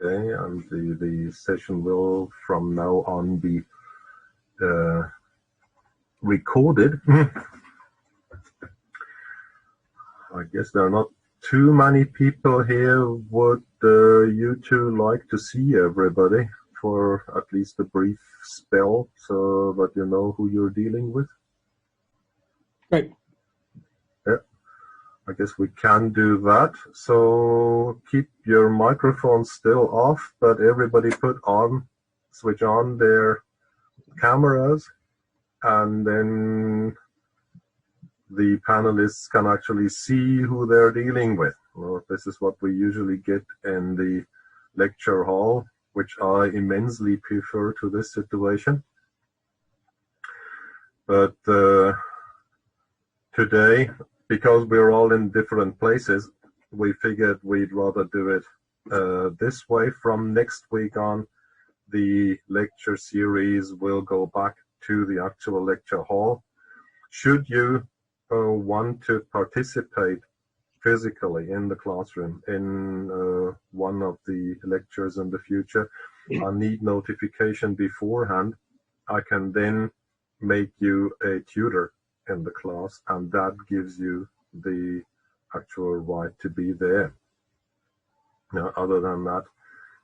and the session will from now on be recorded. I guess there are not too many people here. Would you two like to see everybody for at least a brief spell so that you know who you're dealing with? Right. Yeah, I guess we can do that. So keep your microphones still off, but everybody switch on their cameras, and then the panelists can actually see who they're dealing with. Well, this is what we usually get in the lecture hall, which I immensely prefer to this situation. But today, because we're all in different places, we figured we'd rather do it this way. From next week on, the lecture series will go back to the actual lecture hall. Should you want to participate physically in the classroom in one of the lectures in the future, I need notification beforehand. I can then make you a tutor in the class, and that gives you the actual right to be there. Now, other than that,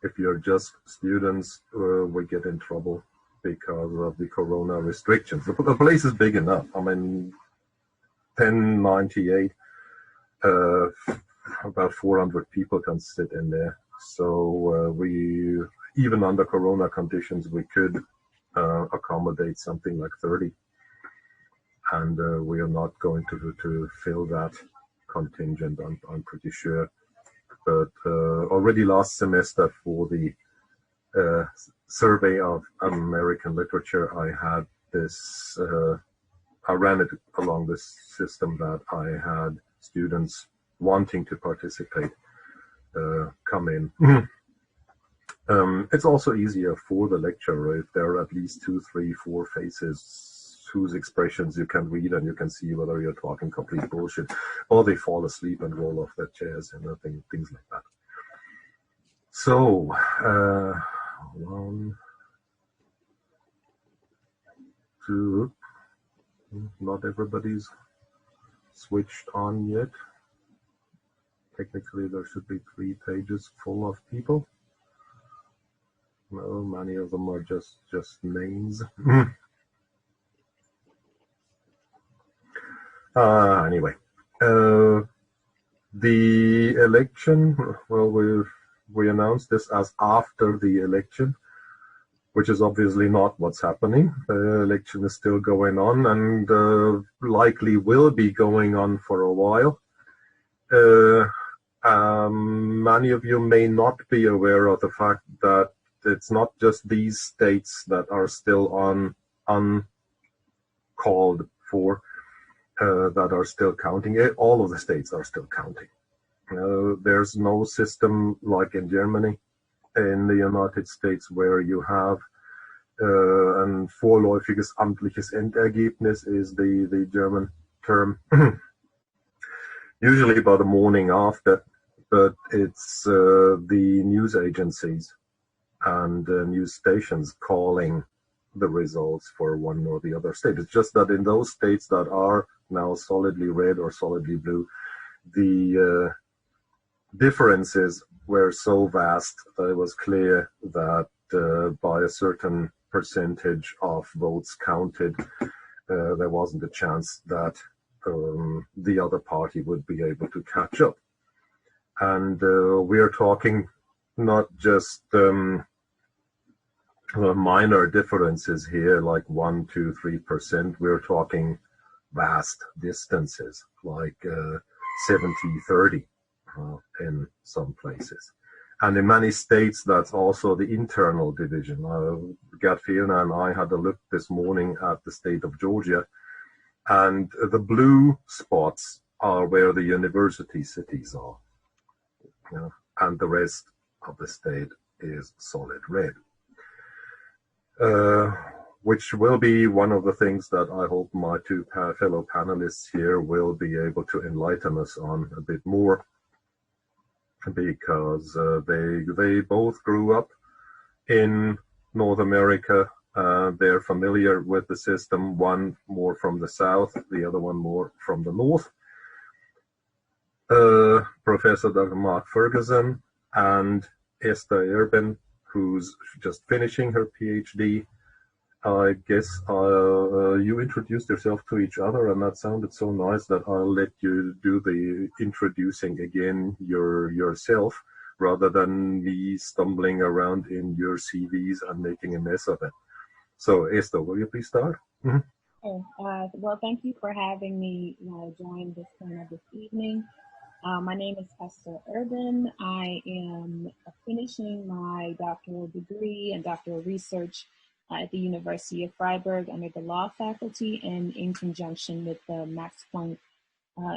if you're just students, we get in trouble because of the corona restrictions. The place is big enough. I mean, 1098, about 400 people can sit in there. So we, even under corona conditions, we could accommodate something like 30. And we are not going to fill that contingent, I'm pretty sure. But already last semester for the survey of American literature, I had this, I ran it along this system that I had students wanting to participate come in. It's also easier for the lecturer if there are at least 2, 3, 4 faces whose expressions you can read, and you can see whether you're talking complete bullshit or they fall asleep and roll off their chairs and things like that. So, 1, 2, not everybody's switched on yet. Technically, there should be 3 pages full of people. No, many of them are just names. Anyway, the election, well, we announced this as after the election, which is obviously not what's happening. The election is still going on and likely will be going on for a while. Many of you may not be aware of the fact that it's not just these states that are still uncalled for, that are still counting. All of the states are still counting. There's no system like in Germany, in the United States, where you have ein vorläufiges amtliches Endergebnis is the German term. Usually about the morning after, but it's the news agencies and news stations calling the results for one or the other state. It's just that in those states that are now solidly red or solidly blue, the differences were so vast that it was clear that by a certain percentage of votes counted, there wasn't a chance that the other party would be able to catch up. And we are talking not just minor differences here, like 1, 2, 3%. We're talking vast distances, like 70-30 in some places. And in many states, that's also the internal division. Gerd Fielner and I had a look this morning at the state of Georgia, and the blue spots are where the university cities are, and the rest of the state is solid red. Which will be one of the things that I hope my 2 fellow panelists here will be able to enlighten us on a bit more. because they both grew up in North America. They're familiar with the system, one more from the south, the other one more from the north. Professor Dr. Mark Ferguson and Esther Earbin, who's just finishing her PhD. I guess you introduced yourself to each other, and that sounded so nice that I'll let you do the introducing again yourself, rather than me stumbling around in your CVs and making a mess of it. So, Esther, will you please start? Mm-hmm. Well, thank you for having me join this panel this evening. My name is Esther Earbin. I am finishing my doctoral degree and doctoral research at the University of Freiburg under the law faculty and in conjunction with the Max Planck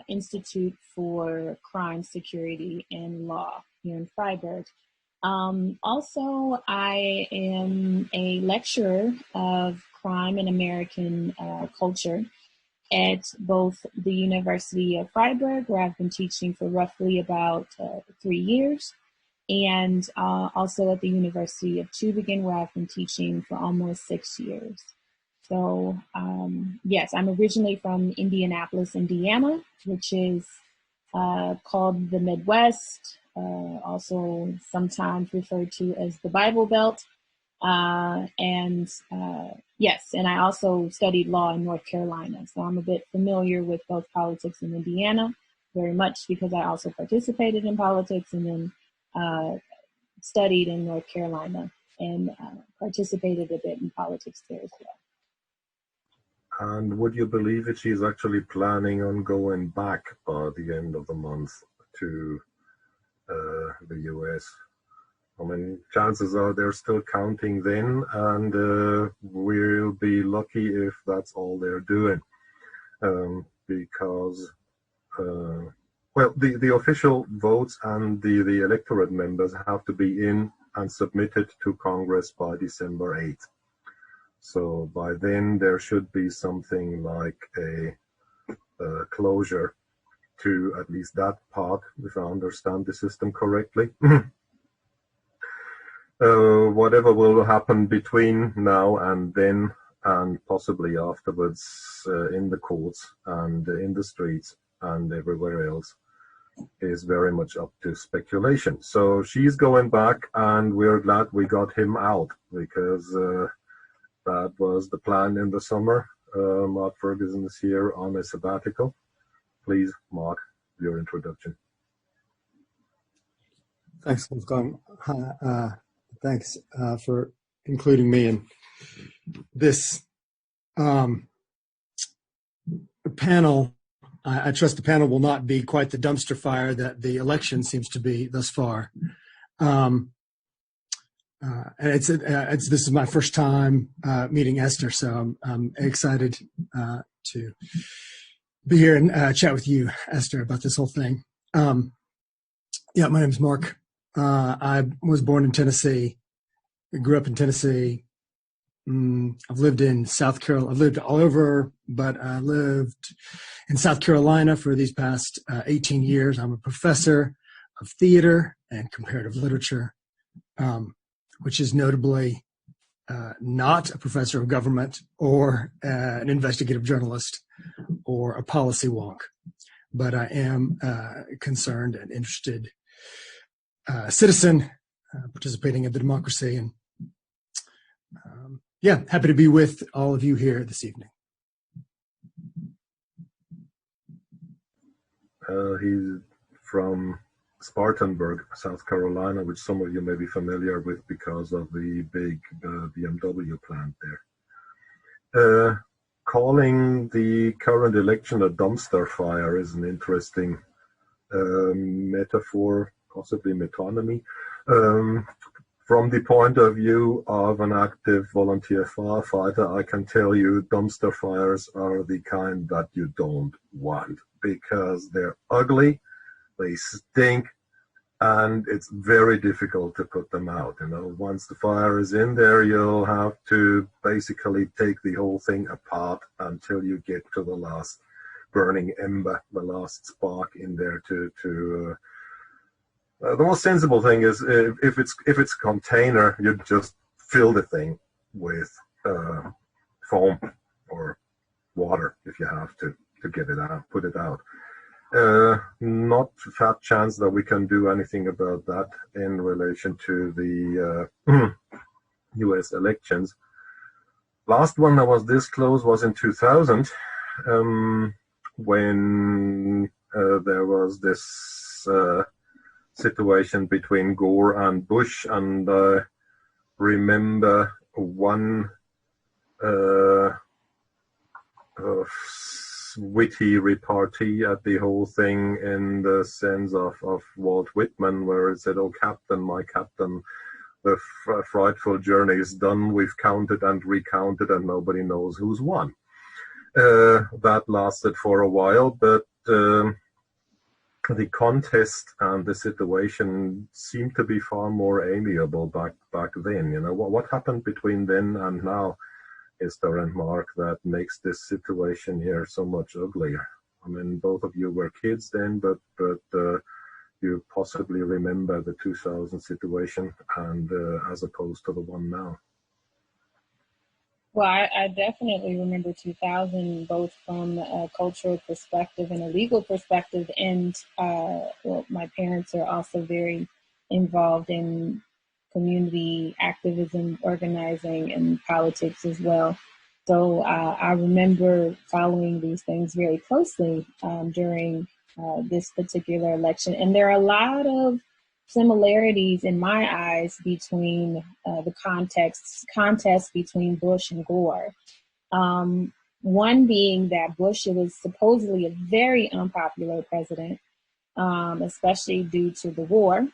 Institute for Crime, Security, and Law here in Freiburg. Also, I am a lecturer of crime and American culture at both the University of Freiburg, where I've been teaching for roughly about 3 years, and also at the University of Tübingen, where I've been teaching for almost 6 years. So yes, I'm originally from Indianapolis, Indiana, which is called the Midwest, also sometimes referred to as the Bible Belt. Yes, and I also studied law in North Carolina. So I'm a bit familiar with both politics in Indiana, very much because I also participated in politics, and then studied in North Carolina and participated a bit in politics there as well. And would you believe it, she's actually planning on going back by the end of the month to the US. I mean, chances are they're still counting then, and we'll be lucky if that's all they're doing, because well, the official votes and the electorate members have to be in and submitted to Congress by December 8th. So by then there should be something like a closure to at least that part, if I understand the system correctly. Whatever will happen between now and then, and possibly afterwards in the courts and in the streets and everywhere else, is very much up to speculation. So she's going back, and we're glad we got him out, because that was the plan in the summer. Mark Ferguson is here on a sabbatical. Please, Mark, your introduction. Thanks, Wolfgang. Thanks for including me in this panel. I trust the panel will not be quite the dumpster fire that the election seems to be thus far. And this is my first time meeting Esther, so I'm excited to be here and chat with you, Esther, about this whole thing. Yeah, my name is Mark. I was born in Tennessee. I grew up in Tennessee. I've lived in South Carolina. I've lived all over, but I lived in South Carolina for these past 18 years. I'm a professor of theater and comparative literature, which is notably not a professor of government or an investigative journalist or a policy wonk, but I am concerned and interested citizen participating in the democracy. And yeah, happy to be with all of you here this evening. He's from Spartanburg, South Carolina, which some of you may be familiar with because of the big BMW plant there. Calling the current election a dumpster fire is an interesting metaphor, possibly metonymy. From the point of view of an active volunteer firefighter, I can tell you dumpster fires are the kind that you don't want, because they're ugly, they stink, and it's very difficult to put them out. You know, once the fire is in there, you'll have to basically take the whole thing apart until you get to the last burning ember, the last spark in there to the most sensible thing is if it's a container, you just fill the thing with foam or water if you have to get it out, put it out. Not a fat chance that we can do anything about that in relation to the U.S. elections. Last one that was this close was in 2000, when there was this situation between Gore and Bush, and I remember one witty repartee at the whole thing in the sense of Walt Whitman, where it said, "Oh, Captain, my Captain, the frightful journey is done. We've counted and recounted, and nobody knows who's won." That lasted for a while, but the contest and the situation seemed to be far more amiable back then. You know, what happened between then and now, Esther and Mark, that makes this situation here so much uglier? I mean, both of you were kids then, but you possibly remember the 2000 situation, and as opposed to the one now. Well, I definitely remember 2000, both from a cultural perspective and a legal perspective. And well, my parents are also very involved in community activism, organizing, and politics as well. So I remember following these things very closely during this particular election. And there are a lot of similarities in my eyes between the contest between Bush and Gore. One being that Bush was supposedly a very unpopular president, especially due to the war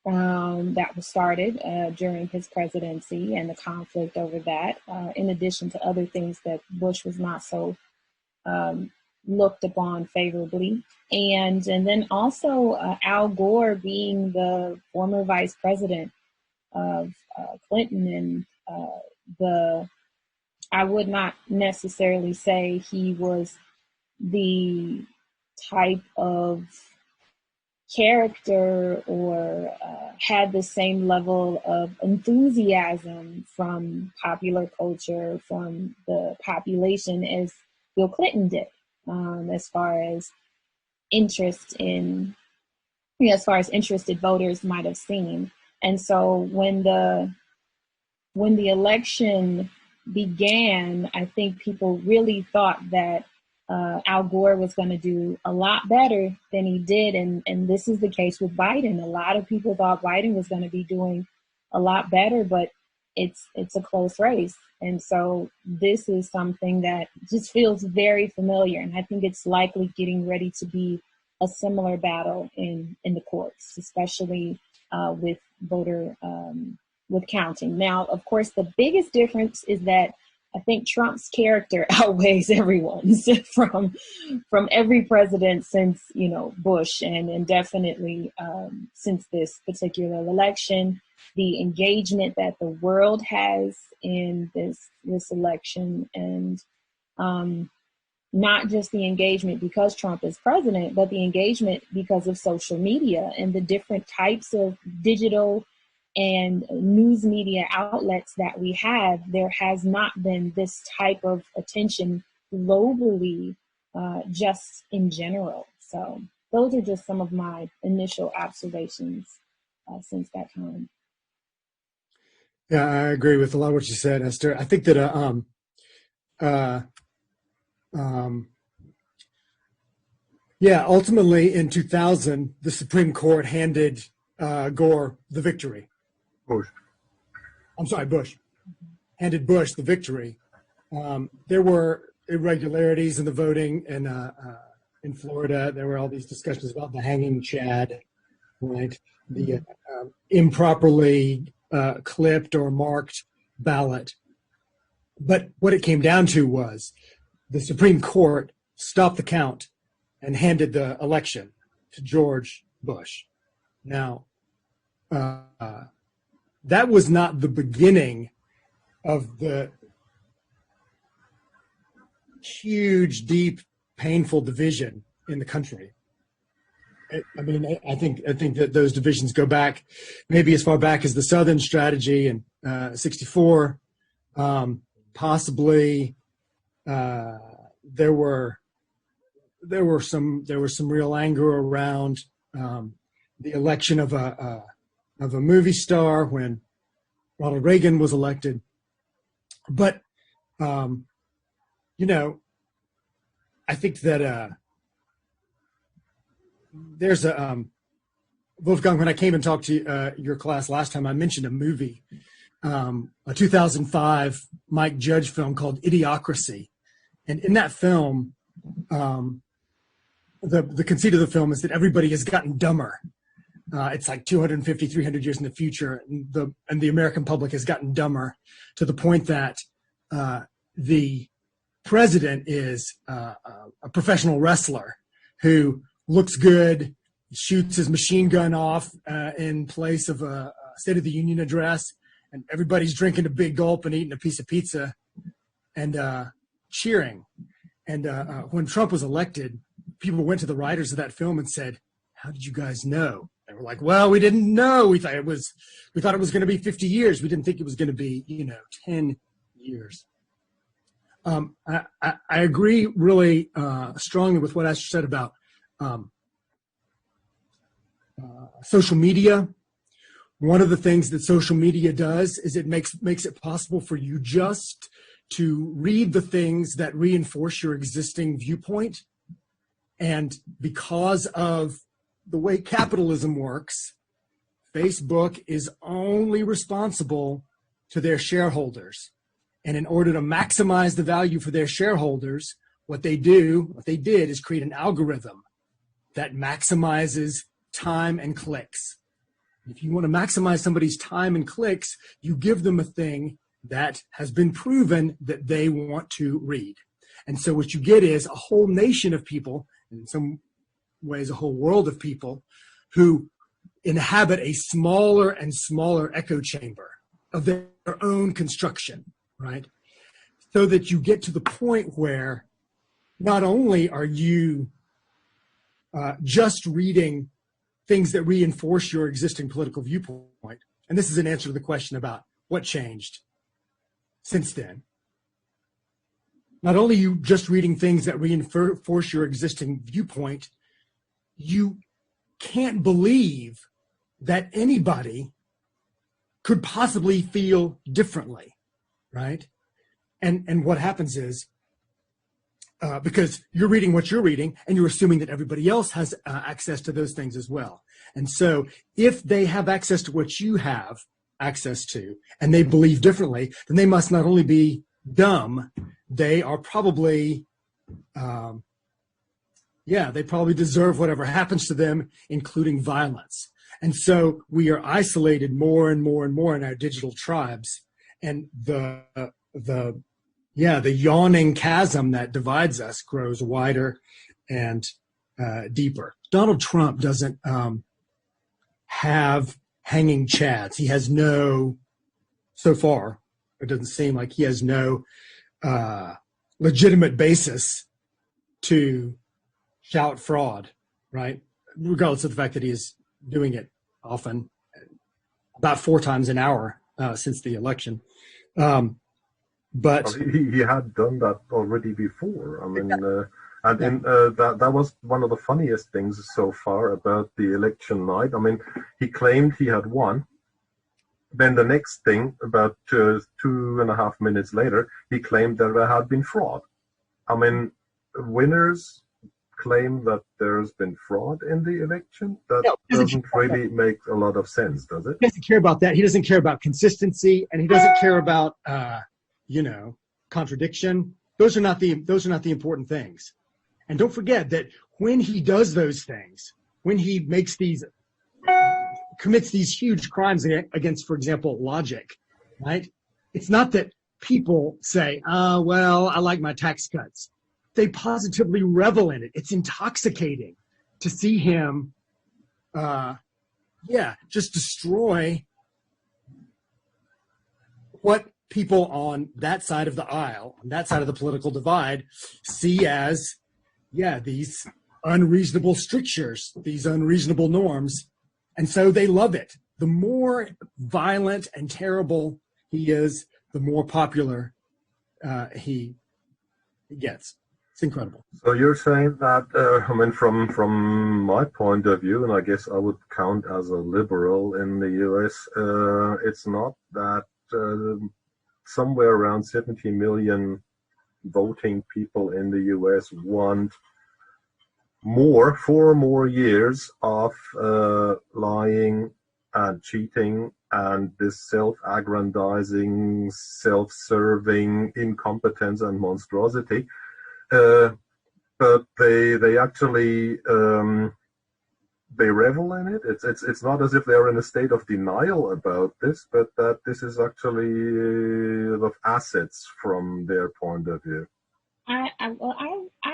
that was started during his presidency and the conflict over that, in addition to other things that Bush was not so looked upon favorably. And then also Al Gore being the former vice president of Clinton, and I would not necessarily say he was the type of character or had the same level of enthusiasm from popular culture, from the population, as Bill Clinton did, as far as interest in, as far as interested voters might have seen. And so when the election began, I think people really thought that Al Gore was going to do a lot better than he did. And this is the case with Biden. A lot of people thought Biden was going to be doing a lot better, but it's a close race. And so this is something that just feels very familiar. And I think it's likely getting ready to be a similar battle in the courts, especially with voter, with counting. Now, of course, the biggest difference is that I think Trump's character outweighs everyone's from every president since, Bush, and definitely since this particular election. The engagement that the world has in this election, and not just the engagement because Trump is president, but the engagement because of social media and the different types of digital and news media outlets that we have. There has not been this type of attention globally, just in general. So those are just some of my initial observations since that time. Yeah, I agree with a lot of what you said, Esther. I think that ultimately in 2000, the Supreme Court handed Gore the victory. Bush. I'm sorry, Bush. Handed Bush the victory. There were irregularities in the voting in Florida. There were all these discussions about the hanging Chad, right? The improperly clipped or marked ballot. But what it came down to was the Supreme Court stopped the count and handed the election to George Bush. Now, that was not the beginning of the huge, deep, painful division in the country. I think that those divisions go back maybe as far back as the Southern strategy in '64. Possibly there were some real anger around the election of a movie star when Ronald Reagan was elected. But I think that there's a Wolfgang, when I came and talked to your class last time, I mentioned a movie, a 2005 Mike Judge film called Idiocracy. And in that film, the conceit of the film is that everybody has gotten dumber. It's like 250, 300 years in the future, and the American public has gotten dumber to the point that the president is a professional wrestler who looks good, shoots his machine gun off in place of a State of the Union address, and everybody's drinking a big gulp and eating a piece of pizza and cheering. And when Trump was elected, people went to the writers of that film and said, "How did you guys know?" They were like, "Well, we didn't know. We thought it was going to be 50 years. We didn't think it was going to be, 10 years." I agree really strongly with what Esther said about social media. One of the things that social media does is it makes it possible for you just to read the things that reinforce your existing viewpoint. And because of the way capitalism works, Facebook is only responsible to their shareholders. And in order to maximize the value for their shareholders, what they did is create an algorithm that maximizes time and clicks. If you want to maximize somebody's time and clicks, you give them a thing that has been proven that they want to read. And so what you get is a whole nation of people, in some ways a whole world of people, who inhabit a smaller and smaller echo chamber of their own construction, right? So that you get to the point where not only are you just reading things that reinforce your existing political viewpoint, and this is an answer to the question about what changed since then. Not only are you just reading things that reinforce your existing viewpoint, you can't believe that anybody could possibly feel differently, right? And what happens is, because you're reading what you're reading and you're assuming that everybody else has access to those things as well. And so if they have access to what you have access to and they believe differently, then they must not only be dumb, they are probably, they probably deserve whatever happens to them, including violence. And so we are isolated more and more and more in our digital tribes. And the yawning chasm that divides us grows wider and deeper. Donald Trump doesn't have hanging chads. He has so far, it doesn't seem like he has no legitimate basis to shout fraud, right? Regardless of the fact that he is doing it often, about 4 times an hour since the election. But he had done that already before. I mean, that was one of the funniest things so far about the election night. I mean, he claimed he had won. Then the next thing, about 2.5 minutes later, he claimed that there had been fraud. I mean, winners claim that there's been fraud in the election. That doesn't really make a lot of sense, does it? He doesn't care about that. He doesn't care about consistency, and he doesn't care about contradiction. Those are not the important things. And don't forget that when he does those things, when he commits these huge crimes against, for example, logic, right? It's not that people say, well, I like my tax cuts. They positively revel in it. It's intoxicating to see him, just destroy what people on that side of the aisle, on that side of the political divide, see as, these unreasonable strictures, these unreasonable norms. And so they love it. The more violent and terrible he is, the more popular he gets. It's incredible. So you're saying that, I mean, from my point of view, and I guess I would count as a liberal in the US, it's not that somewhere around 70 million voting people in the US want 4 more years of lying and cheating and this self-aggrandizing, self-serving incompetence and monstrosity. But they actually they revel in it. It's not as if they're in a state of denial about this, but that this is actually of assets from their point of view. I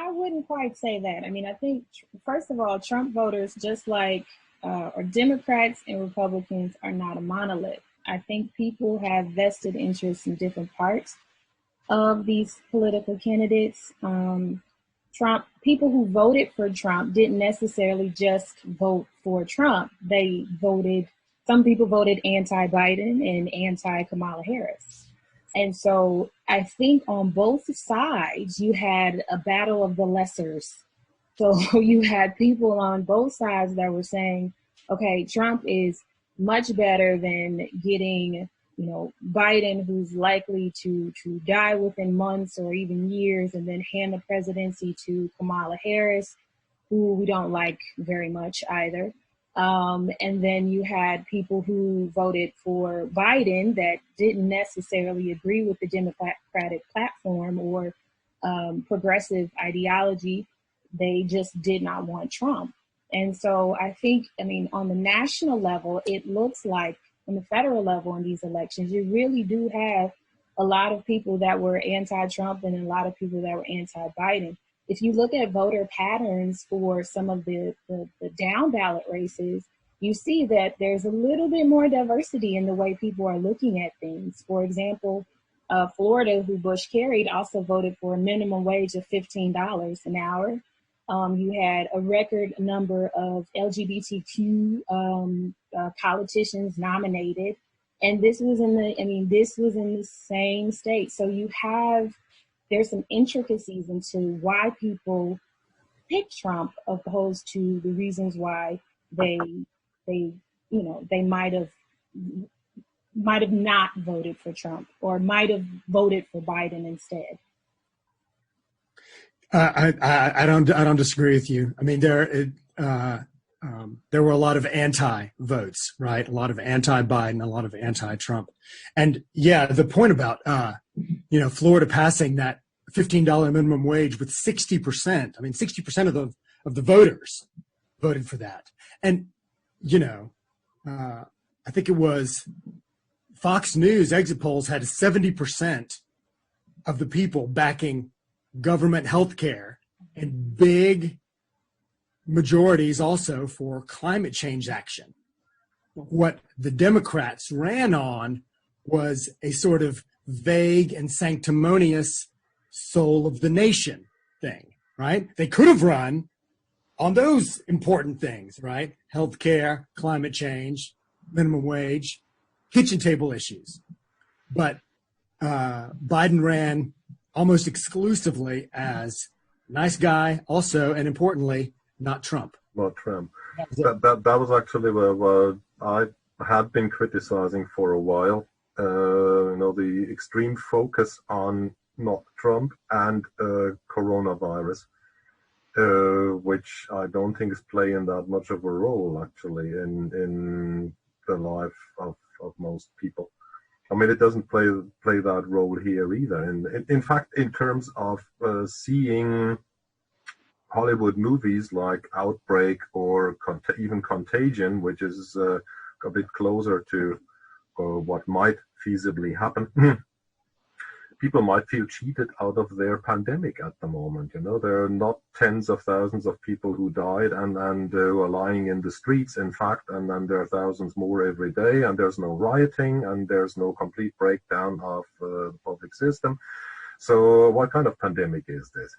wouldn't quite say that. I mean, I think, first of all, Trump voters, just like or Democrats and Republicans, are not a monolith. I think people have vested interests in different parts of these political candidates. People who voted for Trump didn't necessarily just vote for Trump. Some people voted anti-Biden and anti-Kamala Harris. And so I think on both sides, you had a battle of the lessers. So you had people on both sides that were saying, okay, Trump is much better than getting, Biden, who's likely to die within months or even years, and then hand the presidency to Kamala Harris, who we don't like very much either. And then you had people who voted for Biden that didn't necessarily agree with the Democratic platform or progressive ideology. They just did not want Trump. And so I think, on the national level, it looks like on the federal level in these elections, you really do have a lot of people that were anti-Trump and a lot of people that were anti-Biden. If you look at voter patterns for some of the down ballot races, you see that there's a little bit more diversity in the way people are looking at things. For example, Florida, who Bush carried, also voted for a minimum wage of $15 an hour. You had a record number of LGBTQ politicians nominated, and this was in the same state. So there's some intricacies into why people pick Trump opposed to the reasons why they might have not voted for Trump or might have voted for Biden instead. I don't disagree with you. I mean, there were a lot of anti-votes, right? A lot of anti-Biden, a lot of anti-Trump. And yeah, the point about, Florida passing that $15 minimum wage with 60%, 60% of the voters voted for that. And, I think it was Fox News exit polls had 70% of the people backing government health care and big majorities also for climate change action. What the Democrats ran on was a sort of vague and sanctimonious soul of the nation thing, right? They could have run on those important things, right? Healthcare, climate change, minimum wage, kitchen table issues. But Biden ran almost exclusively as nice guy, also, and importantly, not Trump. Not Trump. That was actually what I had been criticizing for a while. The extreme focus on not Trump and coronavirus, which I don't think is playing that much of a role actually in the life of most people. I mean, it doesn't play that role here either. And in fact, in terms of seeing Hollywood movies like Outbreak or even Contagion, which is a bit closer to what might feasibly happen, people might feel cheated out of their pandemic at the moment. There are not tens of thousands of people who died and who are lying in the streets, in fact, and then there are thousands more every day, and there's no rioting, and there's no complete breakdown of the public system. So what kind of pandemic is this?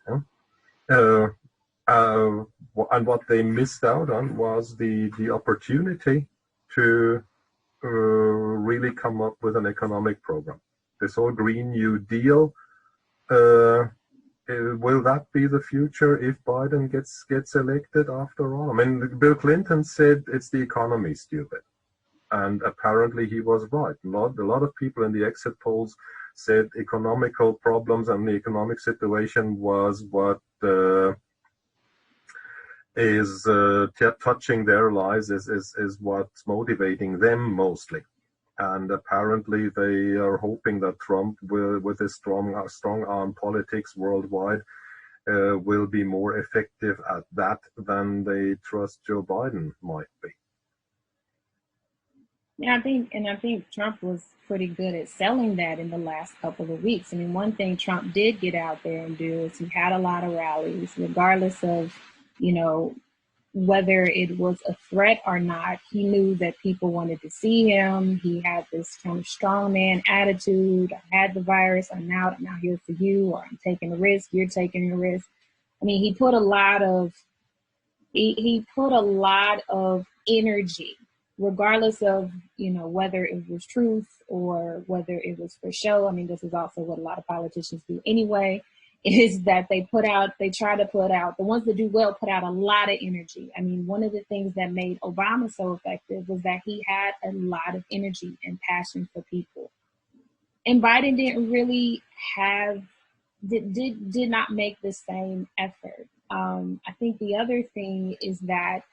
And what they missed out on was the opportunity to really come up with an economic program. This whole Green New Deal, will that be the future if Biden gets elected after all? I mean, Bill Clinton said it's the economy, stupid. And apparently he was right. A lot of people in the exit polls said economical problems and the economic situation was what is touching their lives, is what's motivating them mostly. And apparently they are hoping that Trump will, with his strong arm politics worldwide, will be more effective at that than they trust Joe Biden might be. Yeah, I think Trump was pretty good at selling that in the last couple of weeks. I mean, one thing Trump did get out there and do is he had a lot of rallies, regardless of, whether it was a threat or not. He knew that people wanted to see him. He had this kind of strongman attitude. I had the virus. I'm now here for you, or I'm taking a risk. You're taking a risk. I mean, he put a lot of energy, regardless of, whether it was truth or whether it was for show. I mean, this is also what a lot of politicians do anyway, is that the ones that do well put out a lot of energy. I mean, one of the things that made Obama so effective was that he had a lot of energy and passion for people. And Biden didn't really did not make the same effort. I think the other thing is that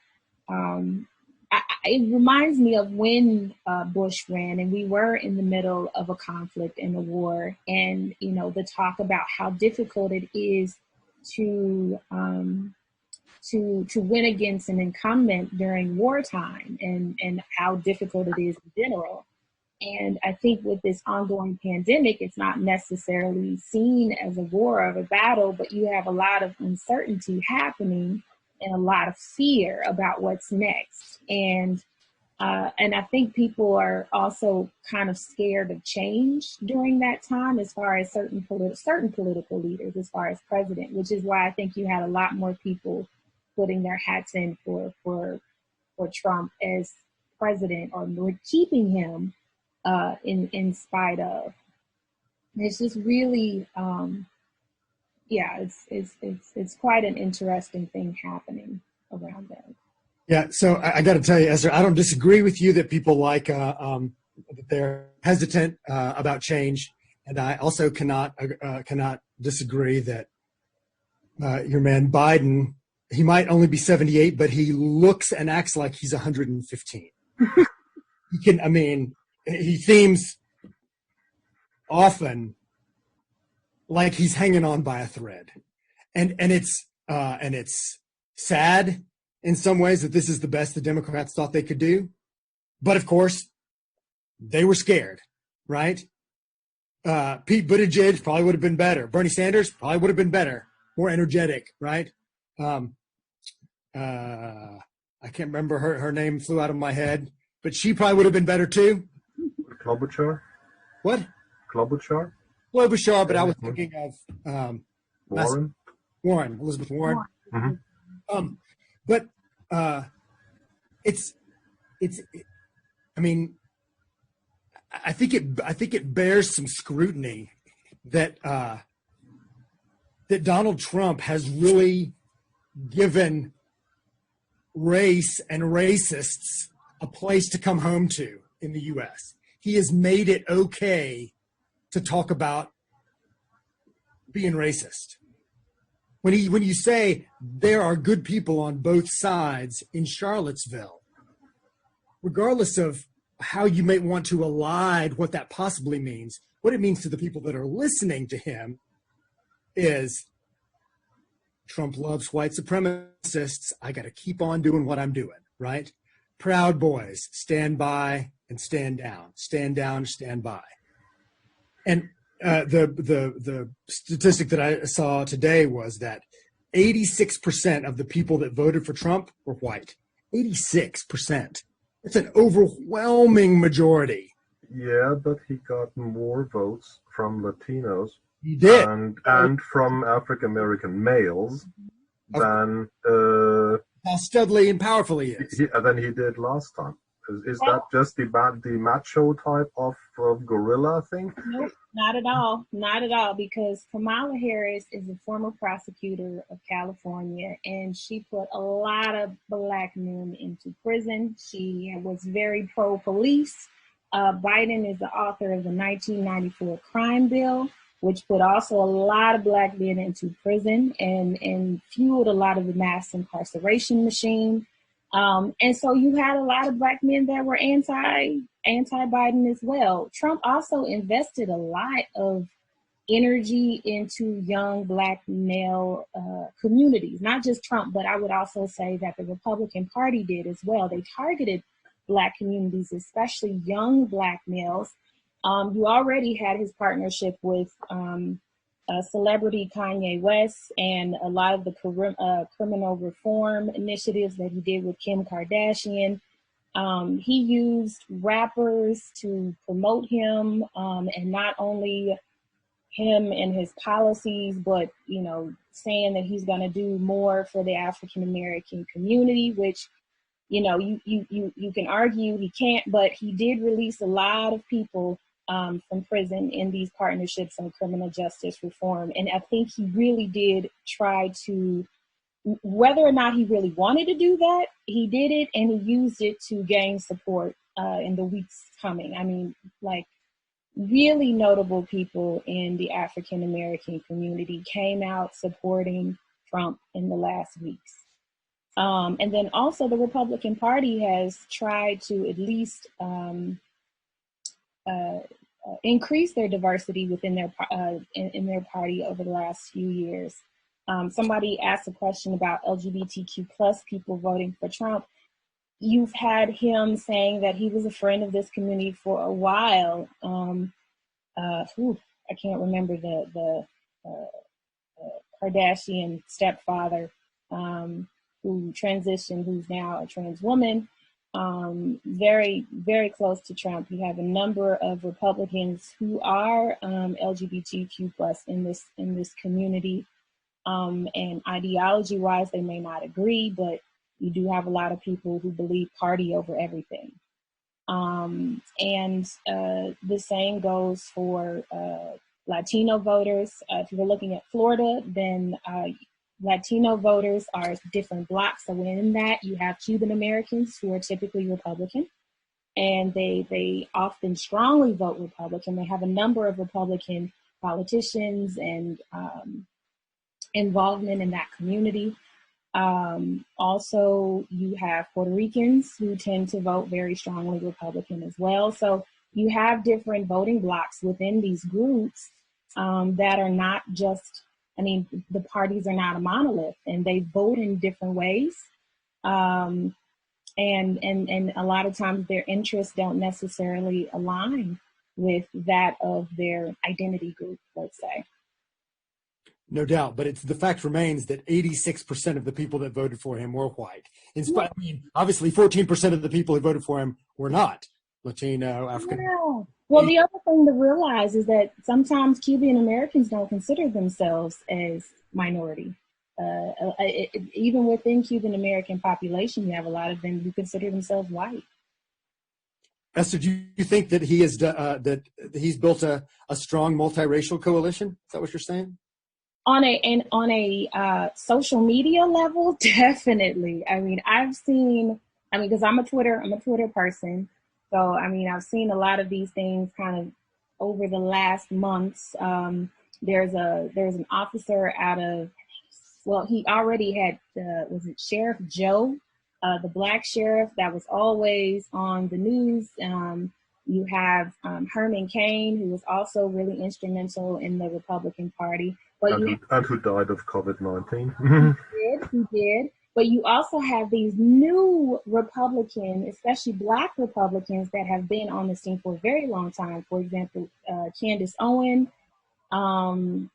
it reminds me of when Bush ran and we were in the middle of a conflict and a war, and the talk about how difficult it is to win against an incumbent during wartime, and how difficult it is in general. And I think with this ongoing pandemic, it's not necessarily seen as a war or a battle, but you have a lot of uncertainty happening and a lot of fear about what's next. And I think people are also kind of scared of change during that time, as far as certain political leaders, as far as president, which is why I think you had a lot more people putting their hats in for Trump as president, or keeping him in spite of. It's just really, it's quite an interesting thing happening around that. Yeah, so I got to tell you, Esther, I don't disagree with you that people like that they're hesitant about change, and I also cannot disagree that your man Biden, he might only be 78, but he looks and acts like he's 115. He seems often like he's hanging on by a thread, and it's sad in some ways that this is the best the Democrats thought they could do. But of course, they were scared, right? Pete Buttigieg probably would have been better. Bernie Sanders probably would have been better, more energetic, right? I can't remember her name, flew out of my head, but she probably would have been better too. Klobuchar? What? Klobuchar, but I was thinking of Elizabeth Warren. Mm-hmm. But I think it bears some scrutiny that Donald Trump has really given race and racists a place to come home to in the U.S. He has made it okay to talk about being racist. When you say there are good people on both sides in Charlottesville, regardless of how you may want to elide what that possibly means, what it means to the people that are listening to him is Trump loves white supremacists. I got to keep on doing what I'm doing, right? Proud Boys, stand by and stand down, stand down, stand by. And the statistic that I saw today was that 86% of the people that voted for Trump were white. 86%. It's an overwhelming majority. Yeah, but he got more votes from Latinos. He did. And from African American males than how studly and powerful he is. than he did last time. Is that just the macho type of gorilla thing? Nope, not at all. Not at all, because Kamala Harris is a former prosecutor of California, and she put a lot of black men into prison. She was very pro-police. Biden is the author of the 1994 crime bill, which put also a lot of black men into prison and fueled a lot of the mass incarceration machine. And so you had a lot of black men that were anti-Biden as well. Trump also invested a lot of energy into young black male communities, not just Trump, but I would also say that the Republican Party did as well. They targeted black communities, especially young black males. You already had his partnership with celebrity Kanye West and a lot of the criminal reform initiatives that he did with Kim Kardashian. He used rappers to promote him, and not only him and his policies, but, you know, saying that he's going to do more for the African American community, which, you know, you can argue he can't, but he did release a lot of people from prison in these partnerships on criminal justice reform. And I think he really did try to, whether or not he really wanted to do that, he did it, and he used it to gain support in the weeks coming. I mean, like, really notable people in the African American community came out supporting Trump in the last weeks. And then also the Republican Party has tried to at least increase their diversity within their in their party over the last few years. Somebody asked a question about LGBTQ plus people voting for Trump. You've had him saying that he was a friend of this community for a while. I can't remember the Kardashian stepfather who transitioned, who's now a trans woman. Very, very close to Trump. You have a number of Republicans who are LGBTQ plus in this community, and ideology-wise, they may not agree, but you do have a lot of people who believe party over everything. And the same goes for Latino voters. If you're looking at Florida, then Latino voters are different blocks. So within that, you have Cuban Americans who are typically Republican, and they often strongly vote Republican. They have a number of Republican politicians and involvement in that community. Also, you have Puerto Ricans who tend to vote very strongly Republican as well. So you have different voting blocks within these groups that are not just, I mean, the parties are not a monolith, and they vote in different ways. And a lot of times their interests don't necessarily align with that of their identity group, let's say. No doubt, but the fact remains that 86% of the people that voted for him were white. I mean, obviously 14% of the people who voted for him were not Latino, African. Yeah. Well, the other thing to realize is that sometimes Cuban Americans don't consider themselves as minority. Even within Cuban American population, you have a lot of them who consider themselves white. Esther, do you think that he has that he's built a strong multiracial coalition? Is that what you're saying? On a social media level, definitely. I mean, because I'm a Twitter person. So, I mean, I've seen a lot of these things kind of over the last months. There's an officer he already had, was it Sheriff Joe, the black sheriff that was always on the news. You have Herman Cain, who was also really instrumental in the Republican Party. But and who died of COVID-19. He did. But you also have these new Republicans, especially black Republicans, that have been on the scene for a very long time. For example, Candace Owen. I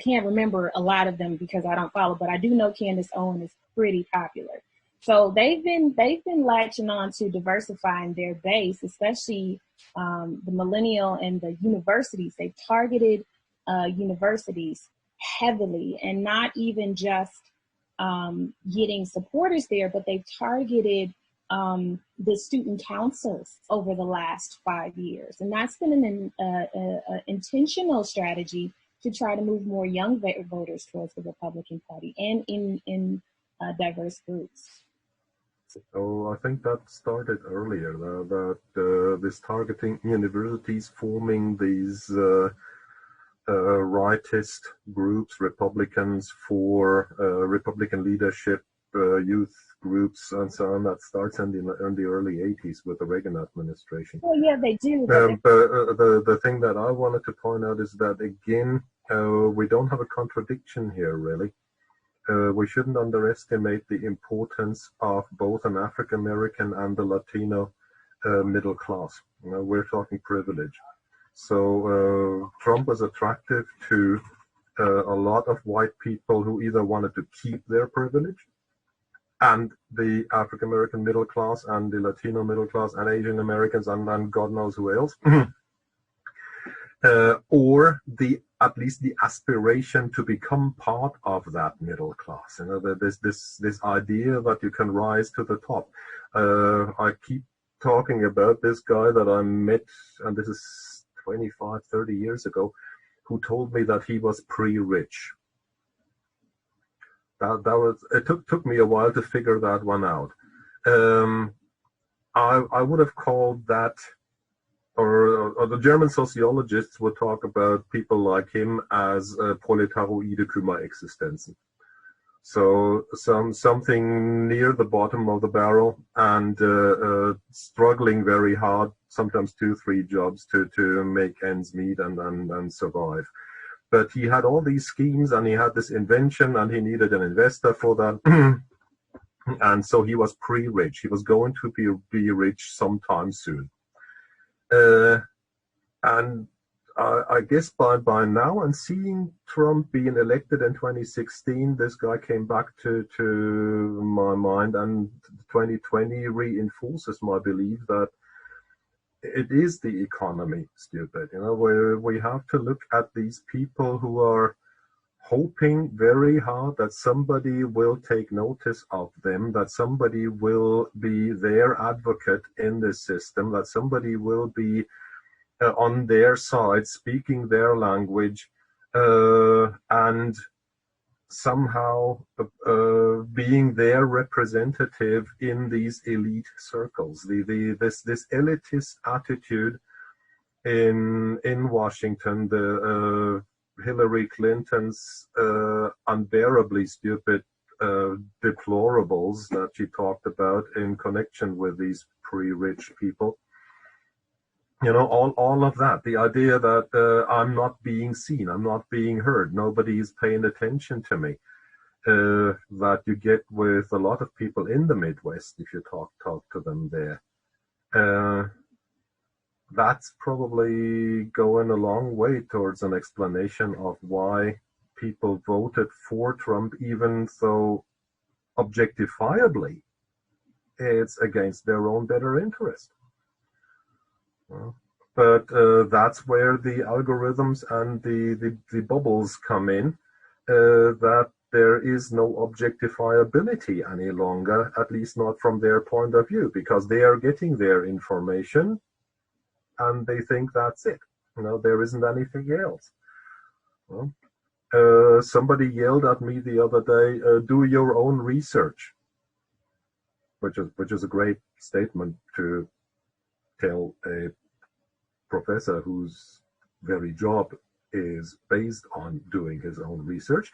can't remember a lot of them because I don't follow, but I do know Candace Owen is pretty popular. So they've been latching on to diversifying their base, especially the millennial and the universities. They've targeted universities. heavily, and not even just getting supporters there, but they've targeted the student councils over the last 5 years. And that's been an intentional strategy to try to move more young voters towards the Republican Party and in diverse groups. So I think that started earlier, this targeting universities, forming these rightist groups, Republicans for Republican leadership, youth groups, and so on. That starts in the early 80s with the Reagan administration. Well, yeah, they do. But the thing that I wanted to point out is that, again, we don't have a contradiction here, really. We shouldn't underestimate the importance of both an African American and the Latino middle class. You know, we're talking privilege. So Trump was attractive to a lot of white people who either wanted to keep their privilege, and the African American middle class and the Latino middle class and Asian Americans and God knows who else, or at least the aspiration to become part of that middle class. You know, this idea that you can rise to the top. I keep talking about this guy that I met, and this is 25, 30 years ago, who told me that he was pre-rich. It took me a while to figure that one out. I would have called that, or the German sociologists would talk about people like him as proletaroide Kümmerexistenzen. So something near the bottom of the barrel and struggling very hard, sometimes 2-3 jobs to make ends meet and survive. But he had all these schemes, and he had this invention, and he needed an investor for that. And so he was pre-rich. He was going to be rich sometime soon. And I guess by now, and seeing Trump being elected in 2016, this guy came back to my mind, and 2020 reinforces my belief that it is the economy, stupid. You know, where we have to look at these people who are hoping very hard that somebody will take notice of them, that somebody will be their advocate in this system, that somebody will be on their side, speaking their language, and somehow being their representative in these elite circles. This elitist attitude in Washington, the Hillary Clinton's unbearably stupid deplorables that she talked about in connection with these pre-rich people. You know, all of that, the idea that I'm not being seen, I'm not being heard, nobody is paying attention to me, that you get with a lot of people in the Midwest if you talk to them there. That's probably going a long way towards an explanation of why people voted for Trump, even though objectifiably it's against their own better interest. But that's where the algorithms and the bubbles come in, that there is no objectifiability any longer, at least not from their point of view, because they are getting their information and they think that's it. You know, there isn't anything else. Well, somebody yelled at me the other day, do your own research, which is a great statement to tell a professor whose very job is based on doing his own research.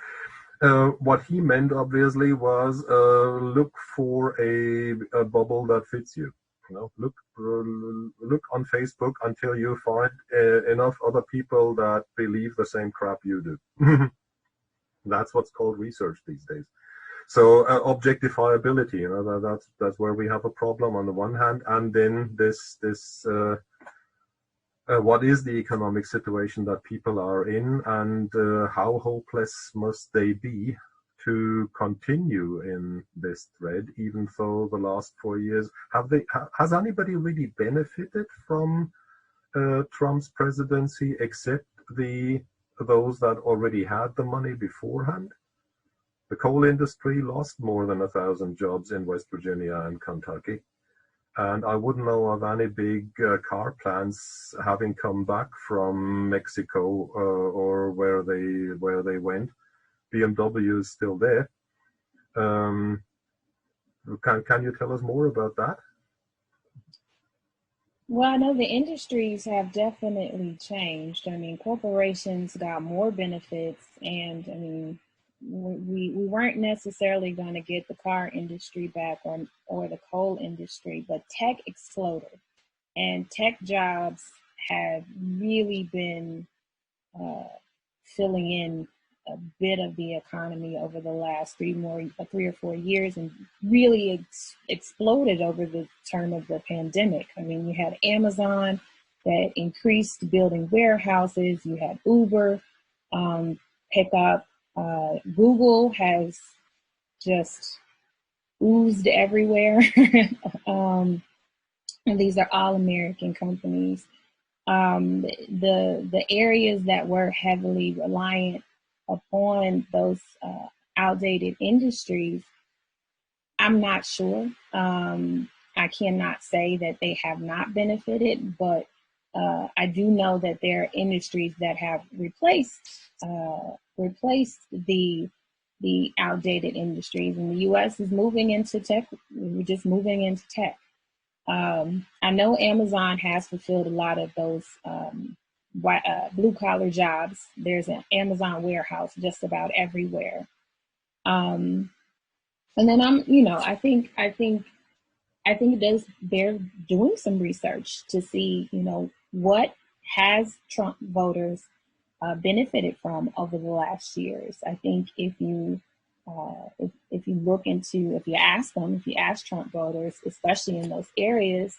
What he meant, obviously, was look for a bubble that fits you. You know, look on Facebook until you find enough other people that believe the same crap you do. That's what's called research these days. So objectifiability, you know, that's where we have a problem on the one hand, and then this what is the economic situation that people are in, and how hopeless must they be to continue in this thread, even though the last 4 years, has anybody really benefited from Trump's presidency except the those that already had the money beforehand. The coal industry lost more than 1,000 jobs in West Virginia and Kentucky. And I wouldn't know of any big car plants having come back from Mexico or where they went. BMW is still there. Can you tell us more about that? Well, I know the industries have definitely changed. I mean, corporations got more benefits, and I mean, we weren't necessarily going to get the car industry back or the coal industry, but tech exploded, and tech jobs have really been filling in a bit of the economy over the last 3 or 4 years, and really exploded over the term of the pandemic. I mean, you had Amazon that increased building warehouses, you had Uber pick up. Google has just oozed everywhere. And these are all American companies. The areas that were heavily reliant upon those outdated industries, I'm not sure. I cannot say that they have not benefited, but I do know that there are industries that have replaced the outdated industries, and the U.S. is moving into tech. We're just moving into tech. I know Amazon has fulfilled a lot of those blue collar jobs. There's an Amazon warehouse just about everywhere. And then I think they're doing some research to see, what has Trump voters benefited from over the last years. I think if you ask Trump voters, especially in those areas,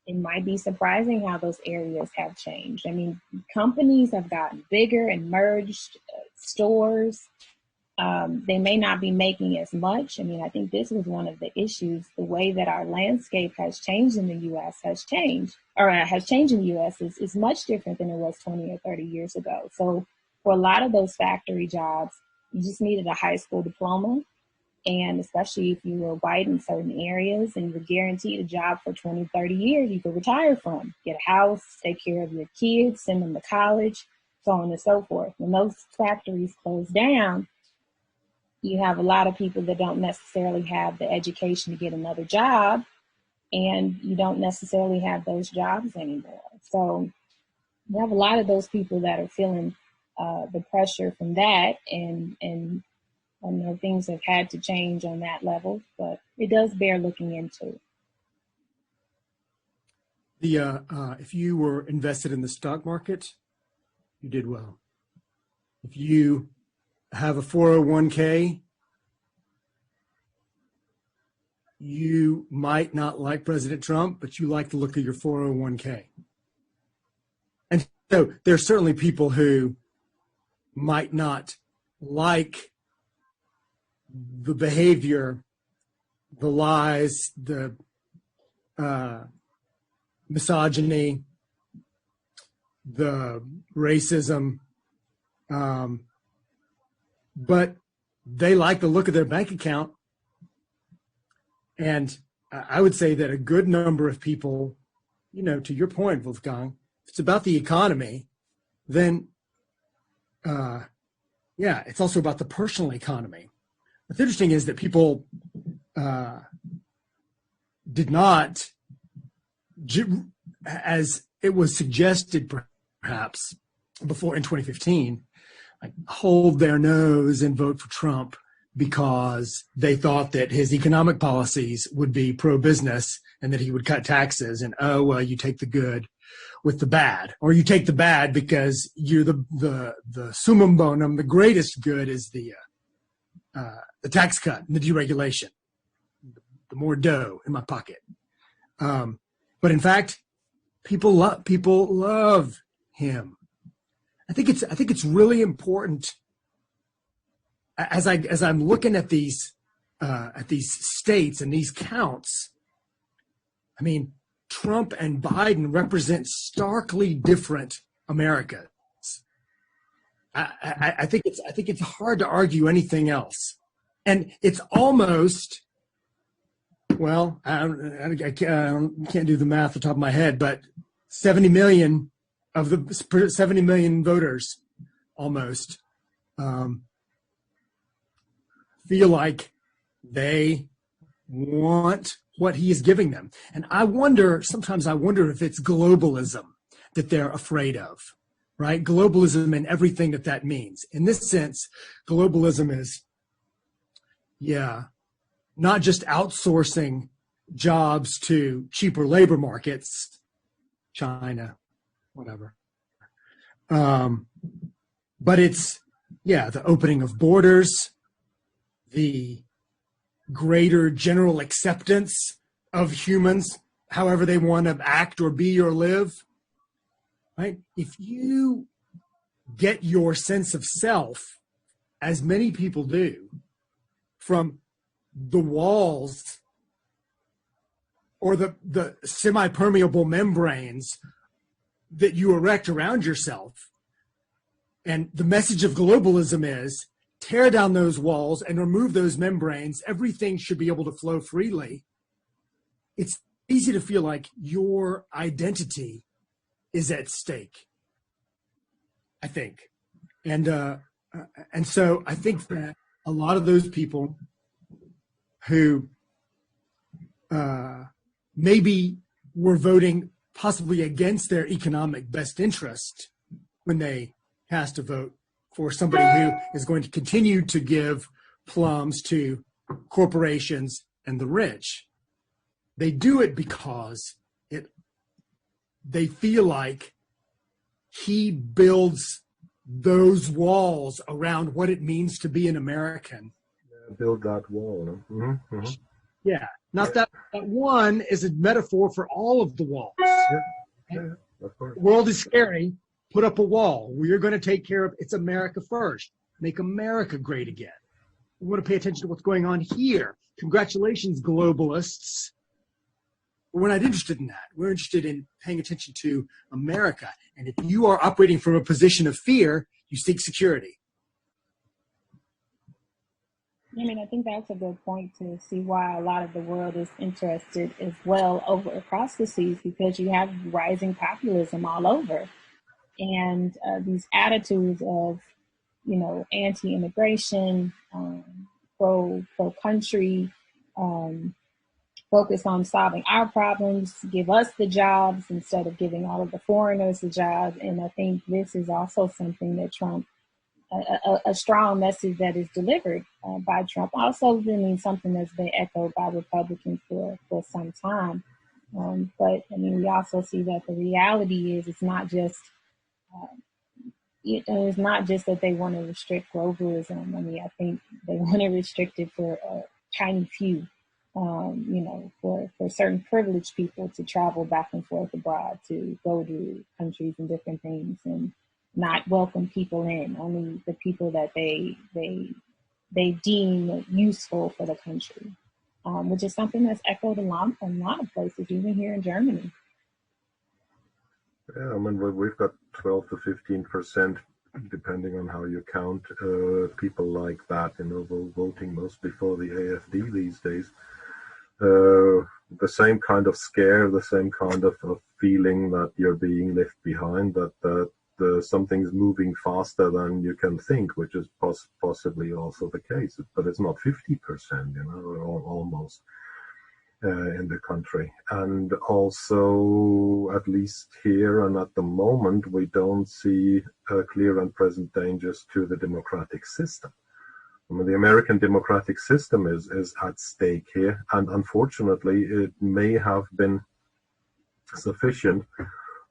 it might be surprising how those areas have changed. I mean, companies have gotten bigger and merged, stores. They may not be making as much. I mean, I think this was one of the issues. The way that our landscape has changed in the U.S. has changed in the U.S. is much different than it was 20 or 30 years ago. So for a lot of those factory jobs, you just needed a high school diploma. And especially if you were white in certain areas and you were guaranteed a job for 20, 30 years, you could retire from, get a house, take care of your kids, send them to college, so on and so forth. When those factories close down, you have a lot of people that don't necessarily have the education to get another job, and you don't necessarily have those jobs anymore. So you have a lot of those people that are feeling the pressure from that, and I know things have had to change on that level, but it does bear looking into. If you were invested in the stock market, you did well. If you have a 401k, you might not like President Trump, but you like the look of your 401k. And so there are certainly people who might not like the behavior, the lies, the misogyny, the racism, but they like the look of their bank account. And I would say that a good number of people, to your point, Wolfgang, if it's about the economy, then it's also about the personal economy. What's interesting is that people did not, as it was suggested perhaps before in 2015, hold their nose and vote for Trump because they thought that his economic policies would be pro-business and that he would cut taxes, and you take the good with the bad, or you take the bad because you're the summum bonum, the greatest good is the tax cut and the deregulation, the more dough in my pocket. But in fact, people love him. I think it's really important as I'm looking at these states and these counts. I mean, Trump and Biden represent starkly different Americas. I think it's hard to argue anything else, and it's almost, well, I can't do the math off the top of my head, but 70 million of the 70 million voters almost feel like they want what he is giving them. And sometimes I wonder if it's globalism that they're afraid of, right? Globalism and everything that means. In this sense, globalism is, not just outsourcing jobs to cheaper labor markets, China, whatever. But it's, the opening of borders, the greater general acceptance of humans, however they want to act or be or live, right? If you get your sense of self, as many people do, from the walls or the semi-permeable membranes that you erect around yourself, and the message of globalism is tear down those walls and remove those membranes, everything should be able to flow freely. It's easy to feel like your identity is at stake, I think. And so I think that a lot of those people who maybe were voting possibly against their economic best interest when they cast a vote for somebody who is going to continue to give plums to corporations and the rich, they do it because they feel like he builds those walls around what it means to be an American. Build that wall. Mm-hmm. Mm-hmm. Yeah, not that one is a metaphor for all of the walls. Yeah, of course. The world is scary. Put up a wall. We're going to take care of it's America first. Make America great again. We want to pay attention to what's going on here. Congratulations, globalists. We're not interested in that. We're interested in paying attention to America. And if you are operating from a position of fear, you seek security. I mean, I think that's a good point to see why a lot of the world is interested as well across the seas, because you have rising populism all over. And these attitudes of, anti-immigration, pro-country, focus on solving our problems, give us the jobs instead of giving all of the foreigners the jobs. And I think this is also something that Trump, a strong message that is delivered by Trump, also really something that's been echoed by Republicans for some time. But I mean, we also see that the reality is it's not just that they want to restrict globalism. I mean, I think they want to restrict it for a tiny few, for certain privileged people to travel back and forth abroad, to go to countries and different things, and not welcome people in, only the people that they deem useful for the country, which is something that's echoed in a lot of places, even here in Germany. Yeah, I mean, we've got 12 to 15%, depending on how you count, people like that, voting mostly for the AfD these days. The same kind of scare, the same kind of feeling that you're being left behind, that something's moving faster than you can think, which is possibly also the case, but it's not 50%, almost. In the country. And also, at least here and at the moment, we don't see clear and present dangers to the democratic system. I mean, the American democratic system is at stake here, and unfortunately, it may have been sufficient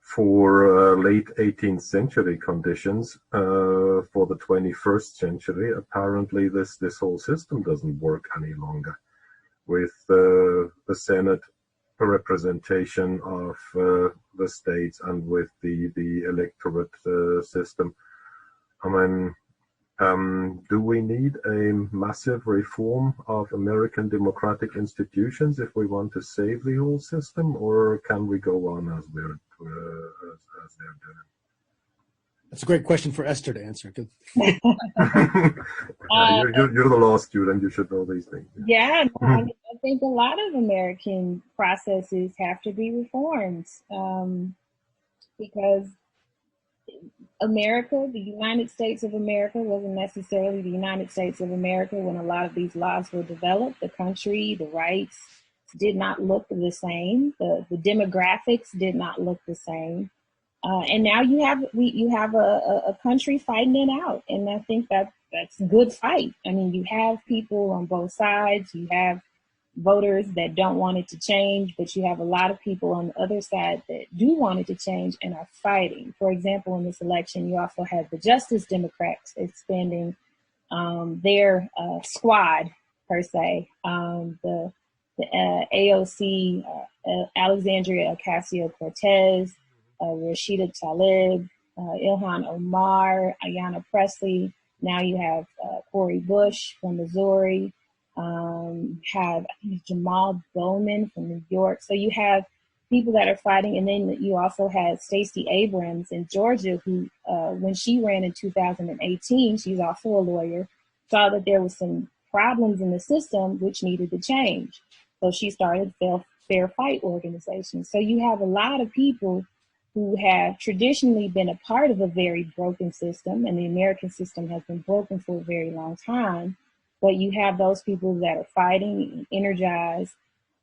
for late 18th century conditions for the 21st century. Apparently, this whole system doesn't work any longer. With the Senate representation of the states and with the electorate system. I mean, do we need a massive reform of American democratic institutions if we want to save the whole system, or can we go on as they're doing? That's a great question for Esther to answer. Yeah, you're the law student. You should know these things. Yeah, no, I mean, I think a lot of American processes have to be reformed because America, the United States of America, wasn't necessarily the United States of America when a lot of these laws were developed. The country, the rights did not look the same. The demographics did not look the same. And now you have a country fighting it out, and I think that's a good fight. I mean, you have people on both sides. You have voters that don't want it to change, but you have a lot of people on the other side that do want it to change and are fighting. For example, in this election, you also have the Justice Democrats expanding their squad per se. The AOC, Alexandria Ocasio-Cortez, Rashida Tlaib, Ilhan Omar, Ayanna Pressley. Now you have Cori Bush from Missouri. Have Jamal Bowman from New York. So you have people that are fighting, and then you also had Stacey Abrams in Georgia, who, when she ran in 2018, she's also a lawyer, saw that there was some problems in the system which needed to change. So she started Fair Fight organization. So you have a lot of people who have traditionally been a part of a very broken system, and the American system has been broken for a very long time. But you have those people that are fighting, energized,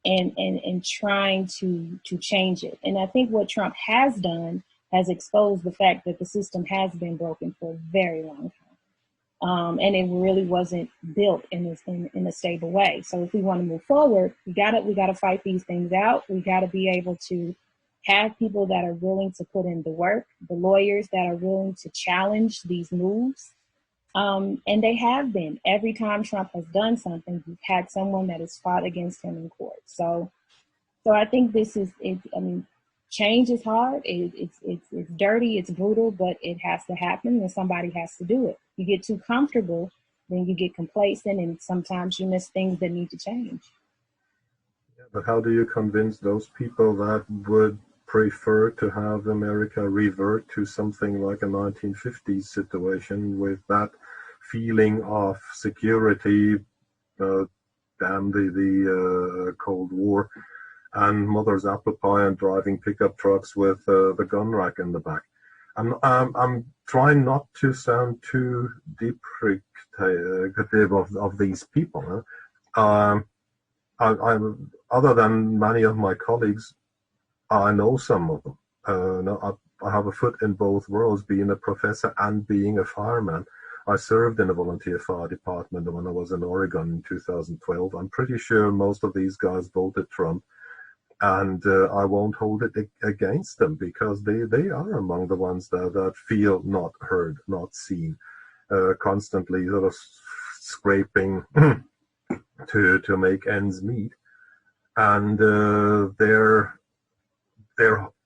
and trying to change it. And I think what Trump has done has exposed the fact that the system has been broken for a very long time. And it really wasn't built in a stable way. So if we want to move forward, we gotta fight these things out. We gotta be able to have people that are willing to put in the work, the lawyers that are willing to challenge these moves. And they have been. Every time Trump has done something, we've had someone that has fought against him in court. So I think this is it. I mean, change is hard. It's dirty. It's brutal, but it has to happen, and somebody has to do it. You get too comfortable, then you get complacent, and sometimes you miss things that need to change. Yeah, but how do you convince those people that would prefer to have America revert to something like a 1950s situation with that feeling of security, damn the Cold War, and mother's apple pie and driving pickup trucks with the gun rack in the back? I'm trying not to sound too deprecative of these people. I'm other than many of my colleagues, I know some of them. I have a foot in both worlds, being a professor and being a fireman. I served in a volunteer fire department when I was in Oregon in 2012. I'm pretty sure most of these guys voted Trump, and I won't hold it against them because they are among the ones that feel not heard, not seen, constantly sort of scraping to make ends meet. And they're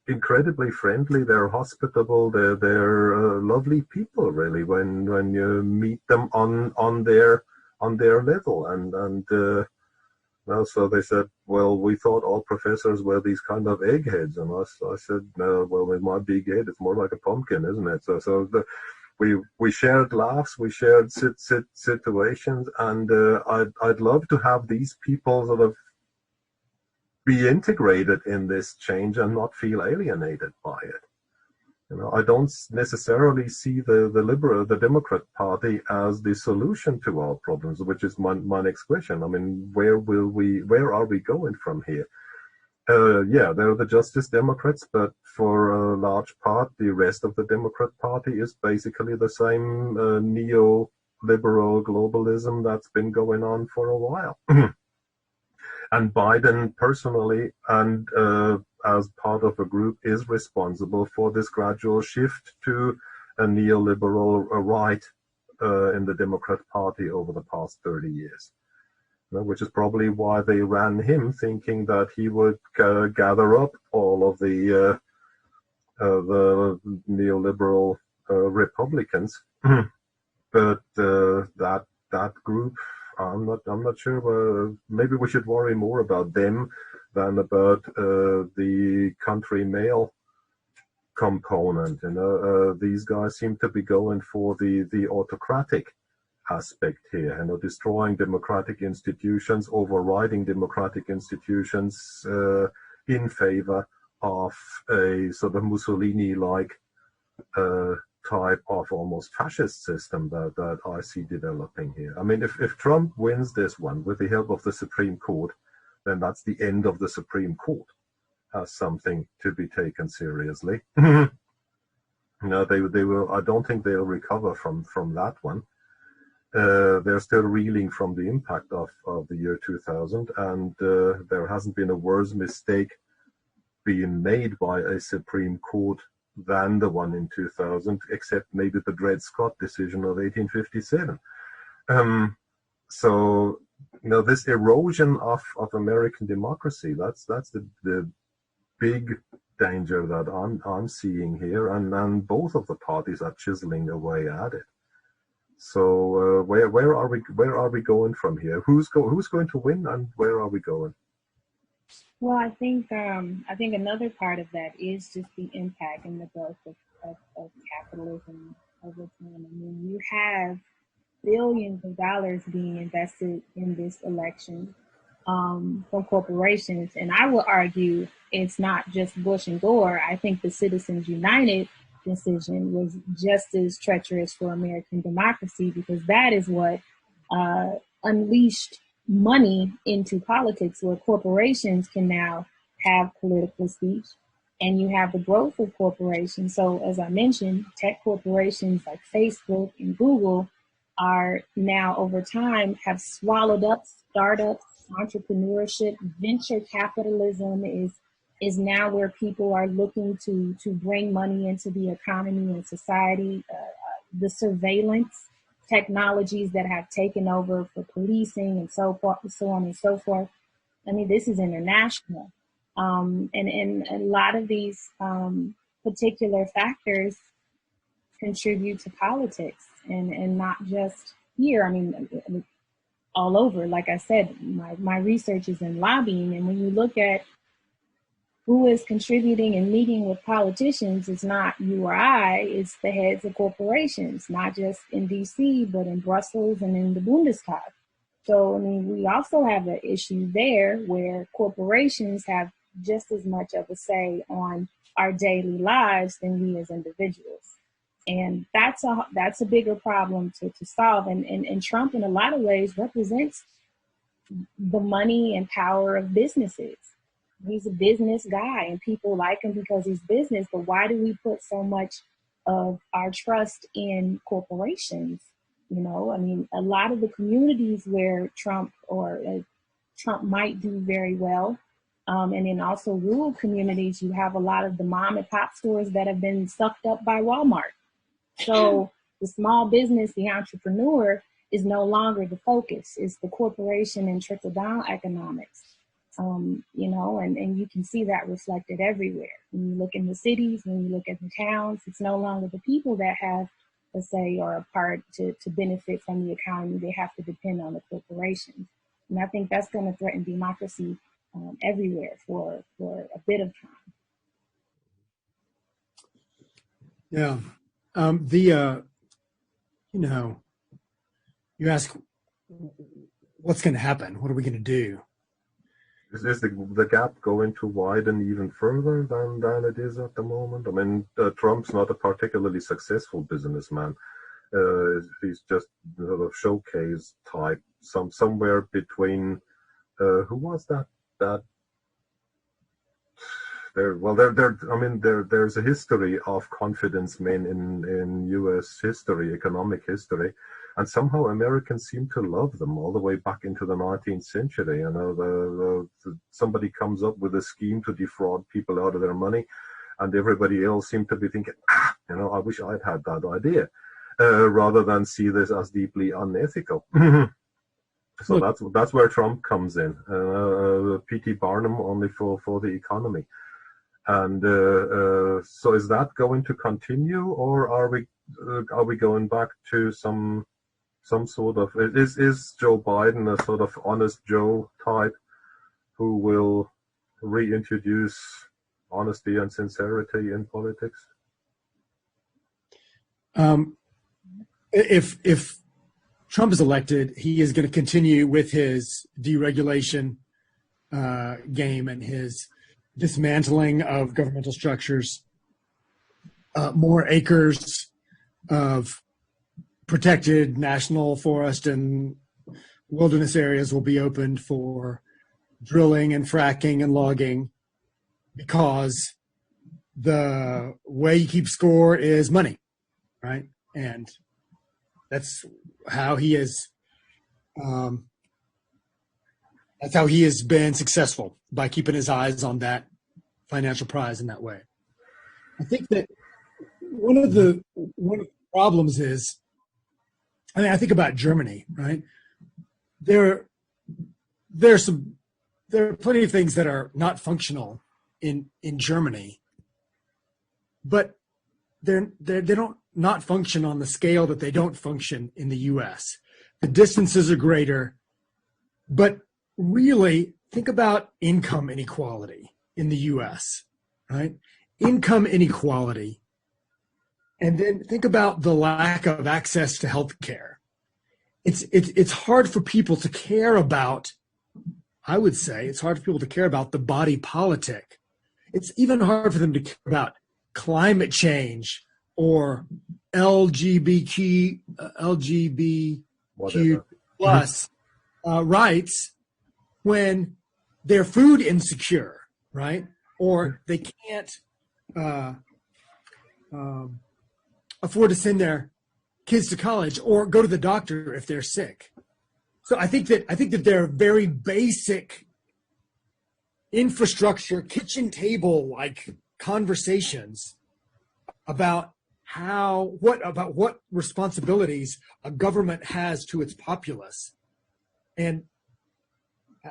incredibly friendly, they're hospitable, they're lovely people, really, when you meet them on their level. And so they said, well, we thought all professors were these kind of eggheads, and I said, no, well, with my big head, it's more like a pumpkin, isn't it? So we shared laughs, we shared situations, and I'd love to have these people sort of be integrated in this change and not feel alienated by it. I don't necessarily see the Democrat Party as the solution to our problems, which is my next question. I mean, where are we going from here? Yeah, they're the Justice Democrats, but for a large part, the rest of the Democrat Party is basically the same neoliberal globalism that's been going on for a while. And Biden personally and as part of a group is responsible for this gradual shift to a neoliberal right in the Democrat Party over the past 30 years, which is probably why they ran him, thinking that he would gather up all of the neoliberal Republicans. But that group, I'm not sure. Maybe we should worry more about them than about the country male component. These guys seem to be going for the autocratic aspect here, destroying democratic institutions, overriding democratic institutions in favor of a sort of Mussolini-like type of almost fascist system that I see developing here. I mean, if Trump wins this one with the help of the Supreme Court, then that's the end of the Supreme Court as something to be taken seriously. They will. I don't think they'll recover from that one. They're still reeling from the impact of the year 2000, and there hasn't been a worse mistake being made by a Supreme Court than the one in 2000, except maybe the Dred Scott decision of 1857. So, this erosion of American democracy, that's the big danger that I'm seeing here, and both of the parties are chiseling away at it. So where are we going from here? Who's going to win, and where are we going? Well, I think another part of that is just the impact and the growth of capitalism over time. I mean, you have billions of dollars being invested in this election from corporations, and I will argue it's not just Bush and Gore. I think the Citizens United decision was just as treacherous for American democracy, because that is what unleashed money into politics, where corporations can now have political speech, and you have the growth of corporations. So as I mentioned, tech corporations like Facebook and Google are now over time have swallowed up startups, entrepreneurship. Venture capitalism is now where people are looking to bring money into the economy and society. The surveillance technologies that have taken over for policing and so forth, so on and so forth. I mean, this is international. And a lot of these particular factors contribute to politics, and not just here. I mean, all over. Like I said, my research is in lobbying, and when you look at who is contributing and meeting with politicians, it's not you or I, it's the heads of corporations, not just in DC, but in Brussels and in the Bundestag. So, I mean, we also have an issue there where corporations have just as much of a say on our daily lives than we as individuals. And that's a bigger problem to solve. And Trump, in a lot of ways, represents the money and power of businesses. He's a business guy, and people like him because he's business. But why do we put so much of our trust in corporations? I mean, a lot of the communities where Trump might do very well, and in also rural communities, you have a lot of the mom and pop stores that have been sucked up by Walmart. So the small business, the entrepreneur, is no longer the focus. It's the corporation and trickle-down economics. And you can see that reflected everywhere. When you look in the cities, when you look at the towns, it's no longer the people that have a say or a part to benefit from the economy. They have to depend on the corporations. And I think that's going to threaten democracy everywhere for a bit of time. Yeah. You ask, what's going to happen? What are we going to do? Is the gap going to widen even further than it is at the moment? I mean, Trump's not a particularly successful businessman. He's just sort of showcase type, somewhere between. Who was that? There's a history of confidence men in U.S. history, economic history. And somehow Americans seem to love them all the way back into the 19th century. Somebody comes up with a scheme to defraud people out of their money, and everybody else seems to be thinking, I wish I'd had that idea, rather than see this as deeply unethical. So that's where Trump comes in. P.T. Barnum only for the economy. And so is that going to continue, or are we going back to some sort of, is Joe Biden a sort of honest Joe type who will reintroduce honesty and sincerity in politics? If Trump is elected, he is going to continue with his deregulation game and his dismantling of governmental structures. More acres of protected national forest and wilderness areas will be opened for drilling and fracking and logging, because the way you keep score is money, right? And that's how he is. That's how he has been successful, by keeping his eyes on that financial prize in that way. I think that one of the problems is, I mean, I think about Germany, right? There are plenty of things that are not functional in Germany, but they don't not function on the scale that they don't function in the U.S. The distances are greater, but really think about income inequality in the U.S., right? Income inequality. And then think about the lack of access to health care. It's hard for people to care about, I would say, it's hard for people to care about the body politic. It's even hard for them to care about climate change or LGBTQ plus rights when they're food insecure, right? Or they can't afford to send their kids to college or go to the doctor if they're sick. So I think that there are very basic infrastructure, kitchen table like conversations about what responsibilities a government has to its populace. And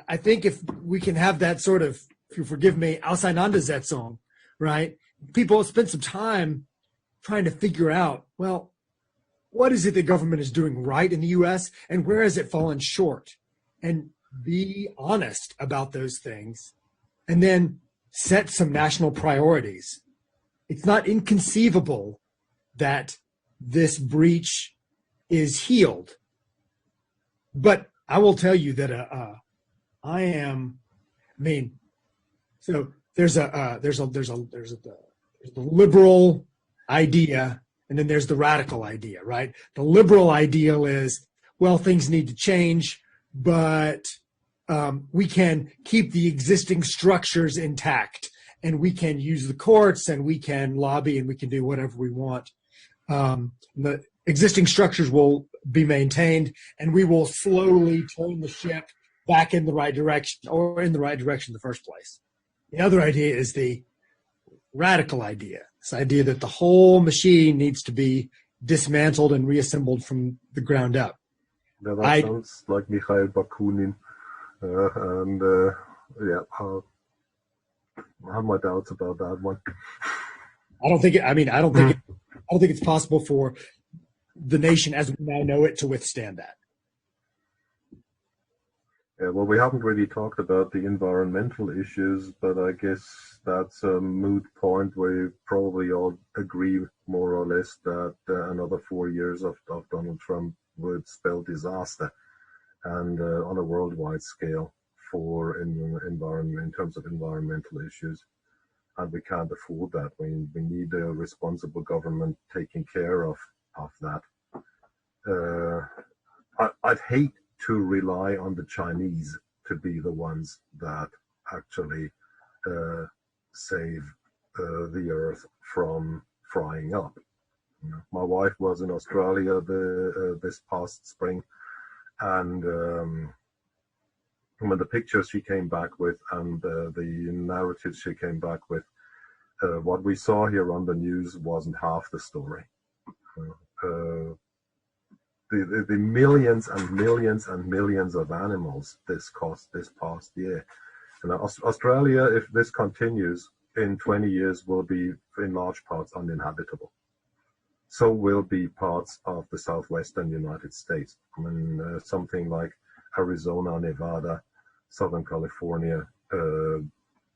I think if we can have that sort of, if you forgive me, Auseinandersetzung, right? People spend some time trying to figure out, well, what is it the government is doing right in the U.S. and where has it fallen short? And be honest about those things and then set some national priorities. It's not inconceivable that this breach is healed. But I will tell you that so there's the liberal idea, and then there's the radical idea, right? The liberal ideal is, well, things need to change, but we can keep the existing structures intact, and we can use the courts, and we can lobby, and we can do whatever we want. The existing structures will be maintained, and we will slowly turn the ship back in the right direction, or in the right direction in the first place. The other idea is the radical idea, this idea that the whole machine needs to be dismantled and reassembled from the ground up. Yeah, that sounds like Mikhail Bakunin. I have my doubts about that one. I don't think it's possible for the nation as we now know it to withstand that. Yeah, well, we haven't really talked about the environmental issues, but I guess that's a moot point. We probably all agree more or less that another 4 years of Donald Trump would spell disaster, and on a worldwide scale for in terms of environmental issues. And we can't afford that. We need a responsible government taking care of that. I'd hate to rely on the Chinese to be the ones that actually save the earth from frying up. You know, my wife was in Australia this past spring, and when the pictures she came back with and the narratives she came back with, what we saw here on the news wasn't half the story. The millions and millions and millions of animals this cost this past year. And Australia, if this continues, in 20 years will be in large parts uninhabitable. So will be parts of the southwestern United States. I mean, something like Arizona, Nevada, Southern California,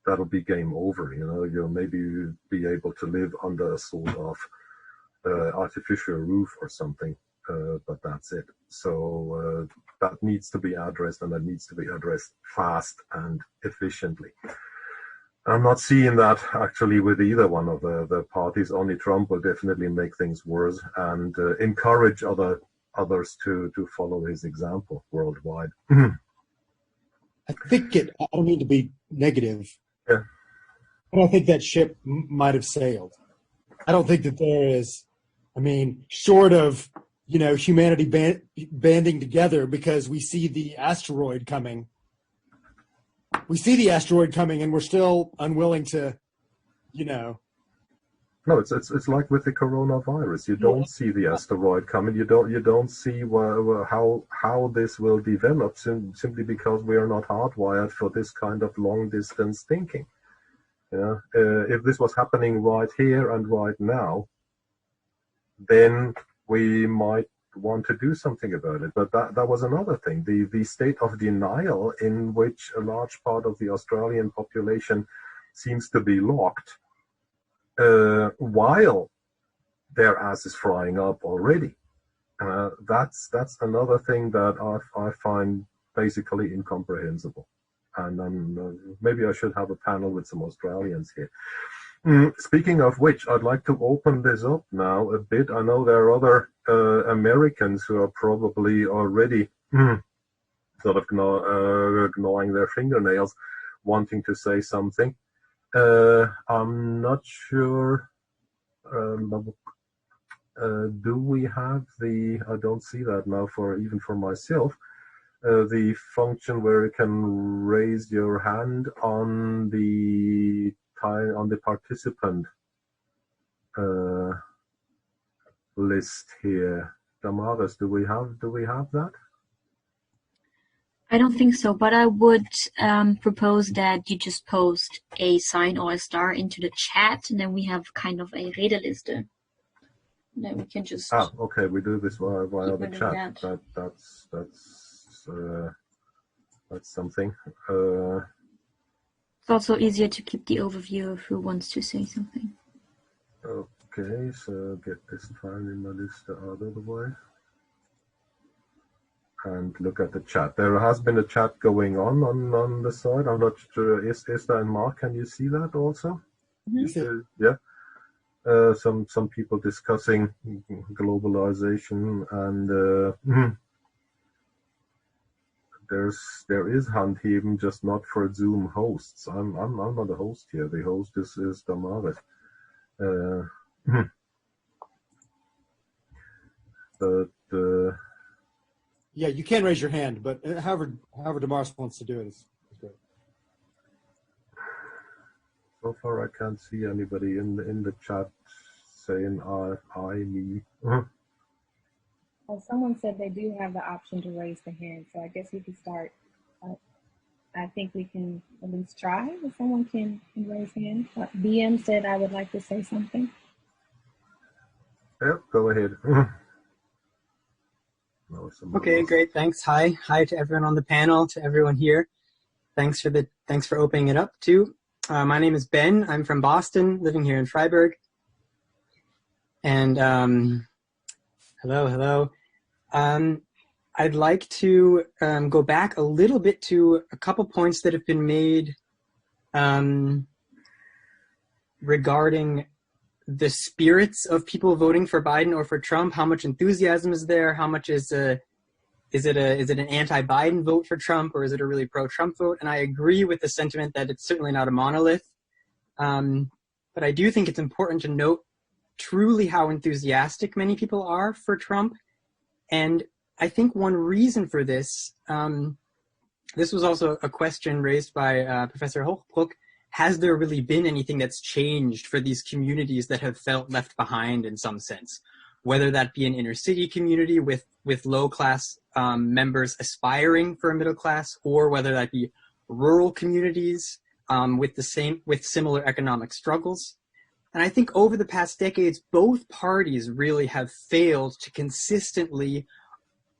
that'll be game over. You'll maybe be able to live under a sort of artificial roof or something, but that's it. So that needs to be addressed, and that needs to be addressed fast and efficiently. I'm not seeing that actually with either one of the parties. Only Trump will definitely make things worse and encourage others to follow his example worldwide. I don't mean to be negative. Yeah. I don't think that ship might have sailed. I don't think that there is, short of, humanity banding together because we see the asteroid coming. We see the asteroid coming and we're still unwilling to, No, it's like with the coronavirus. You don't see the asteroid coming. You don't see how this will develop simply because we are not hardwired for this kind of long distance thinking. If this was happening right here and right now, then we might want to do something about it. But that was another thing. The state of denial in which a large part of the Australian population seems to be locked, while their ass is frying up already. That's another thing that I find basically incomprehensible. And maybe I should have a panel with some Australians here. Speaking of which, I'd like to open this up now a bit. I know there are other Americans who are probably already sort of gnawing their fingernails, wanting to say something. I'm not sure. Do we have I don't see that now even for myself, the function where you can raise your hand on the participant list here. Damaris, do we have that? I don't think so, but I would propose that you just post a sign or a star into the chat, and then we have kind of a Redeliste. And then we can just... okay, we do this via the chat. That's something. It's also easier to keep the overview of who wants to say something. Okay, so get this file in the list out of the way. And look at the chat. There has been a chat going on the side. I'm not sure. Esther and Mark, can you see that also? Mm-hmm. Yeah. Some people discussing globalization, and there is Handheben, just not for Zoom hosts. I'm not a host here. The host is Damaris. But yeah, you can raise your hand, but however Damaris wants to do it is good. So far, I can't see anybody in the chat saying I, me. Well, someone said they do have the option to raise the hand, so I guess we can start. I think we can at least try if someone can raise hand. BM said I would like to say something. Yep, go ahead. Okay, great. Thanks. Hi to everyone on the panel, to everyone here. Thanks for opening it up too. My name is Ben. I'm from Boston, living here in Freiburg. And hello. I'd like to go back a little bit to a couple points that have been made regarding the spirits of people voting for Biden or for Trump. How much enthusiasm is there? How much is it an anti-Biden vote for Trump, or is it a really pro-Trump vote? And I agree with the sentiment that it's certainly not a monolith. But I do think it's important to note truly how enthusiastic many people are for Trump. And I think one reason for this, this was also a question raised by Professor Hochbruck. Has there really been anything that's changed for these communities that have felt left behind in some sense? Whether that be an inner city community with low class members aspiring for a middle class, or whether that be rural communities with similar economic struggles. And I think over the past decades, both parties really have failed to consistently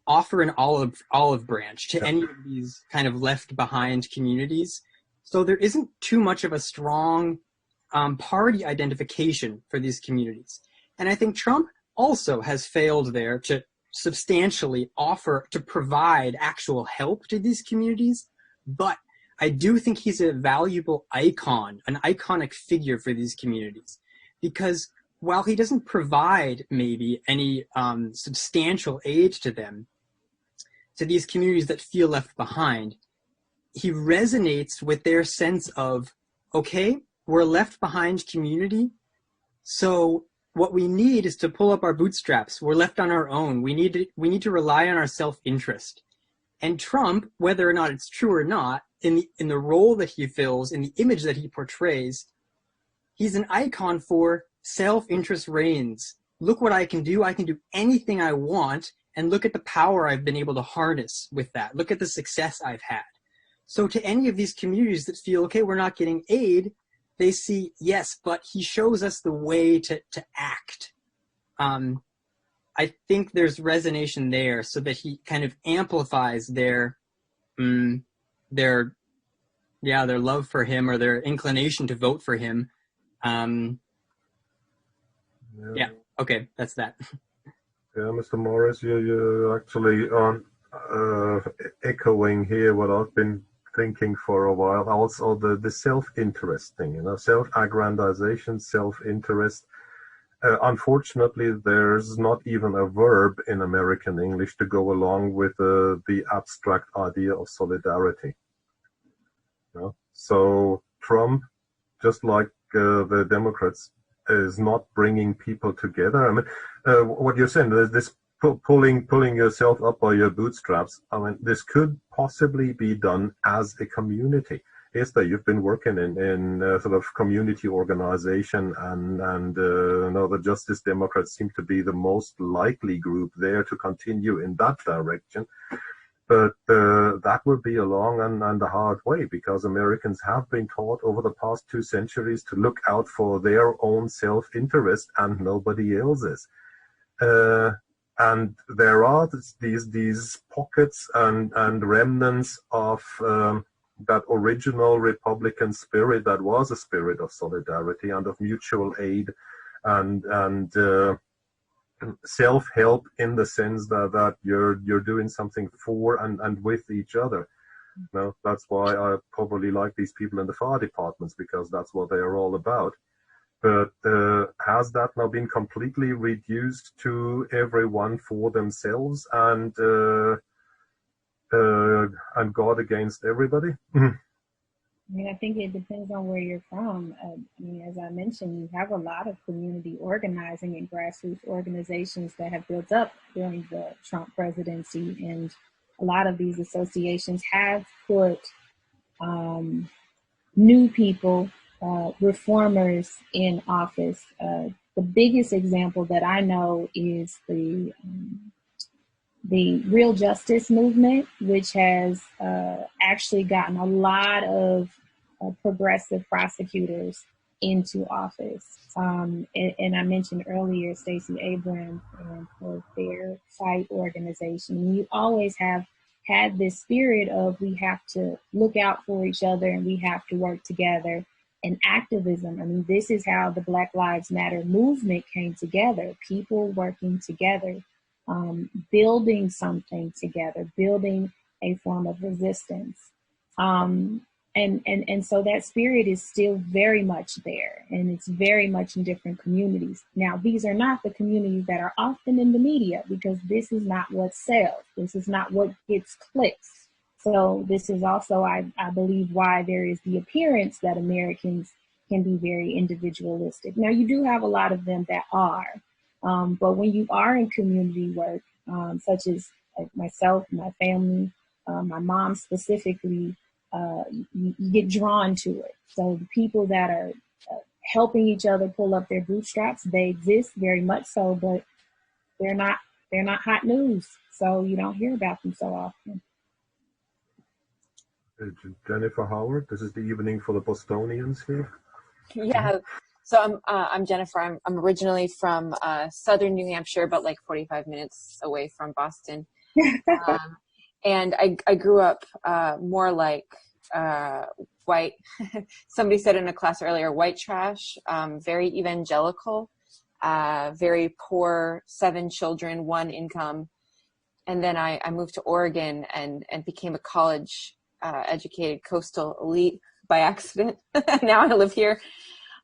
offer an olive branch to any of these kind of left behind communities So there isn't too much of a strong party identification for these communities. And I think Trump also has failed there to substantially to provide actual help to these communities. But I do think he's a valuable icon, an iconic figure for these communities. Because while he doesn't provide maybe any substantial aid to them, to these communities that feel left behind, he resonates with their sense of, okay, we're a left behind community, so what we need is to pull up our bootstraps. We're left on our own. We need to rely on our self-interest. And Trump, whether or not it's true or not, in the role that he fills, in the image that he portrays, he's an icon for self-interest reigns. Look what I can do. I can do anything I want, and look at the power I've been able to harness with that. Look at the success I've had. So to any of these communities that feel, okay, we're not getting aid, they see, yes, but he shows us the way to act. I think there's resonation there, so that he kind of amplifies their love for him, or their inclination to vote for him. Yeah. Okay, that's that. Yeah, Mr. Morris, you're actually echoing here what I've been thinking for a while. Also, the self-interest thing, self-aggrandization, self-interest. Unfortunately, there's not even a verb in American English to go along with the abstract idea of solidarity. So Trump, just like the Democrats, is not bringing people together. I mean, what you're saying, there's this pulling yourself up by your bootstraps. I mean, this could possibly be done as a community. Esther, you've been working in sort of community organization, and the Justice Democrats seem to be the most likely group there to continue in that direction. But that will be a long and a hard way, because Americans have been taught over the past 2 centuries to look out for their own self-interest and nobody else's. And there are these pockets and remnants of that original Republican spirit that was a spirit of solidarity and of mutual aid and self-help, in the sense that you're doing something for and with each other. That's why I probably like these people in the fire departments, because that's what they are all about. But has that now been completely reduced to everyone for themselves and God against everybody? I mean, I think it depends on where you're from. I mean, as I mentioned, you have a lot of community organizing and grassroots organizations that have built up during the Trump presidency. And a lot of these associations have put new people, reformers in office. The biggest example that I know is the Real Justice movement, which has actually gotten a lot of progressive prosecutors into office. And I mentioned earlier Stacey Abrams and their fight organization. You always have had this spirit of, we have to look out for each other and we have to work together. And activism, I mean, this is how the Black Lives Matter movement came together. People working together, building something together, building a form of resistance. And so that spirit is still very much there, and it's very much in different communities. Now, these are not the communities that are often in the media, because this is not what sells. This is not what gets clicks. So this is also, I believe, why there is the appearance that Americans can be very individualistic. Now, you do have a lot of them that are, but when you are in community work, such as like myself, my family, my mom specifically, you get drawn to it. So the people that are helping each other pull up their bootstraps, they exist very much so, but they're not hot news. So you don't hear about them so often. Jennifer Howard, this is the evening for the Bostonians here. Yeah, so I'm Jennifer. I'm originally from southern New Hampshire, but like 45 minutes away from Boston. And I grew up more like white. Somebody said in a class earlier, white trash, very evangelical, very poor, 7 children, 1 income. And then I moved to Oregon and became a college educated coastal elite by accident. Now I live here.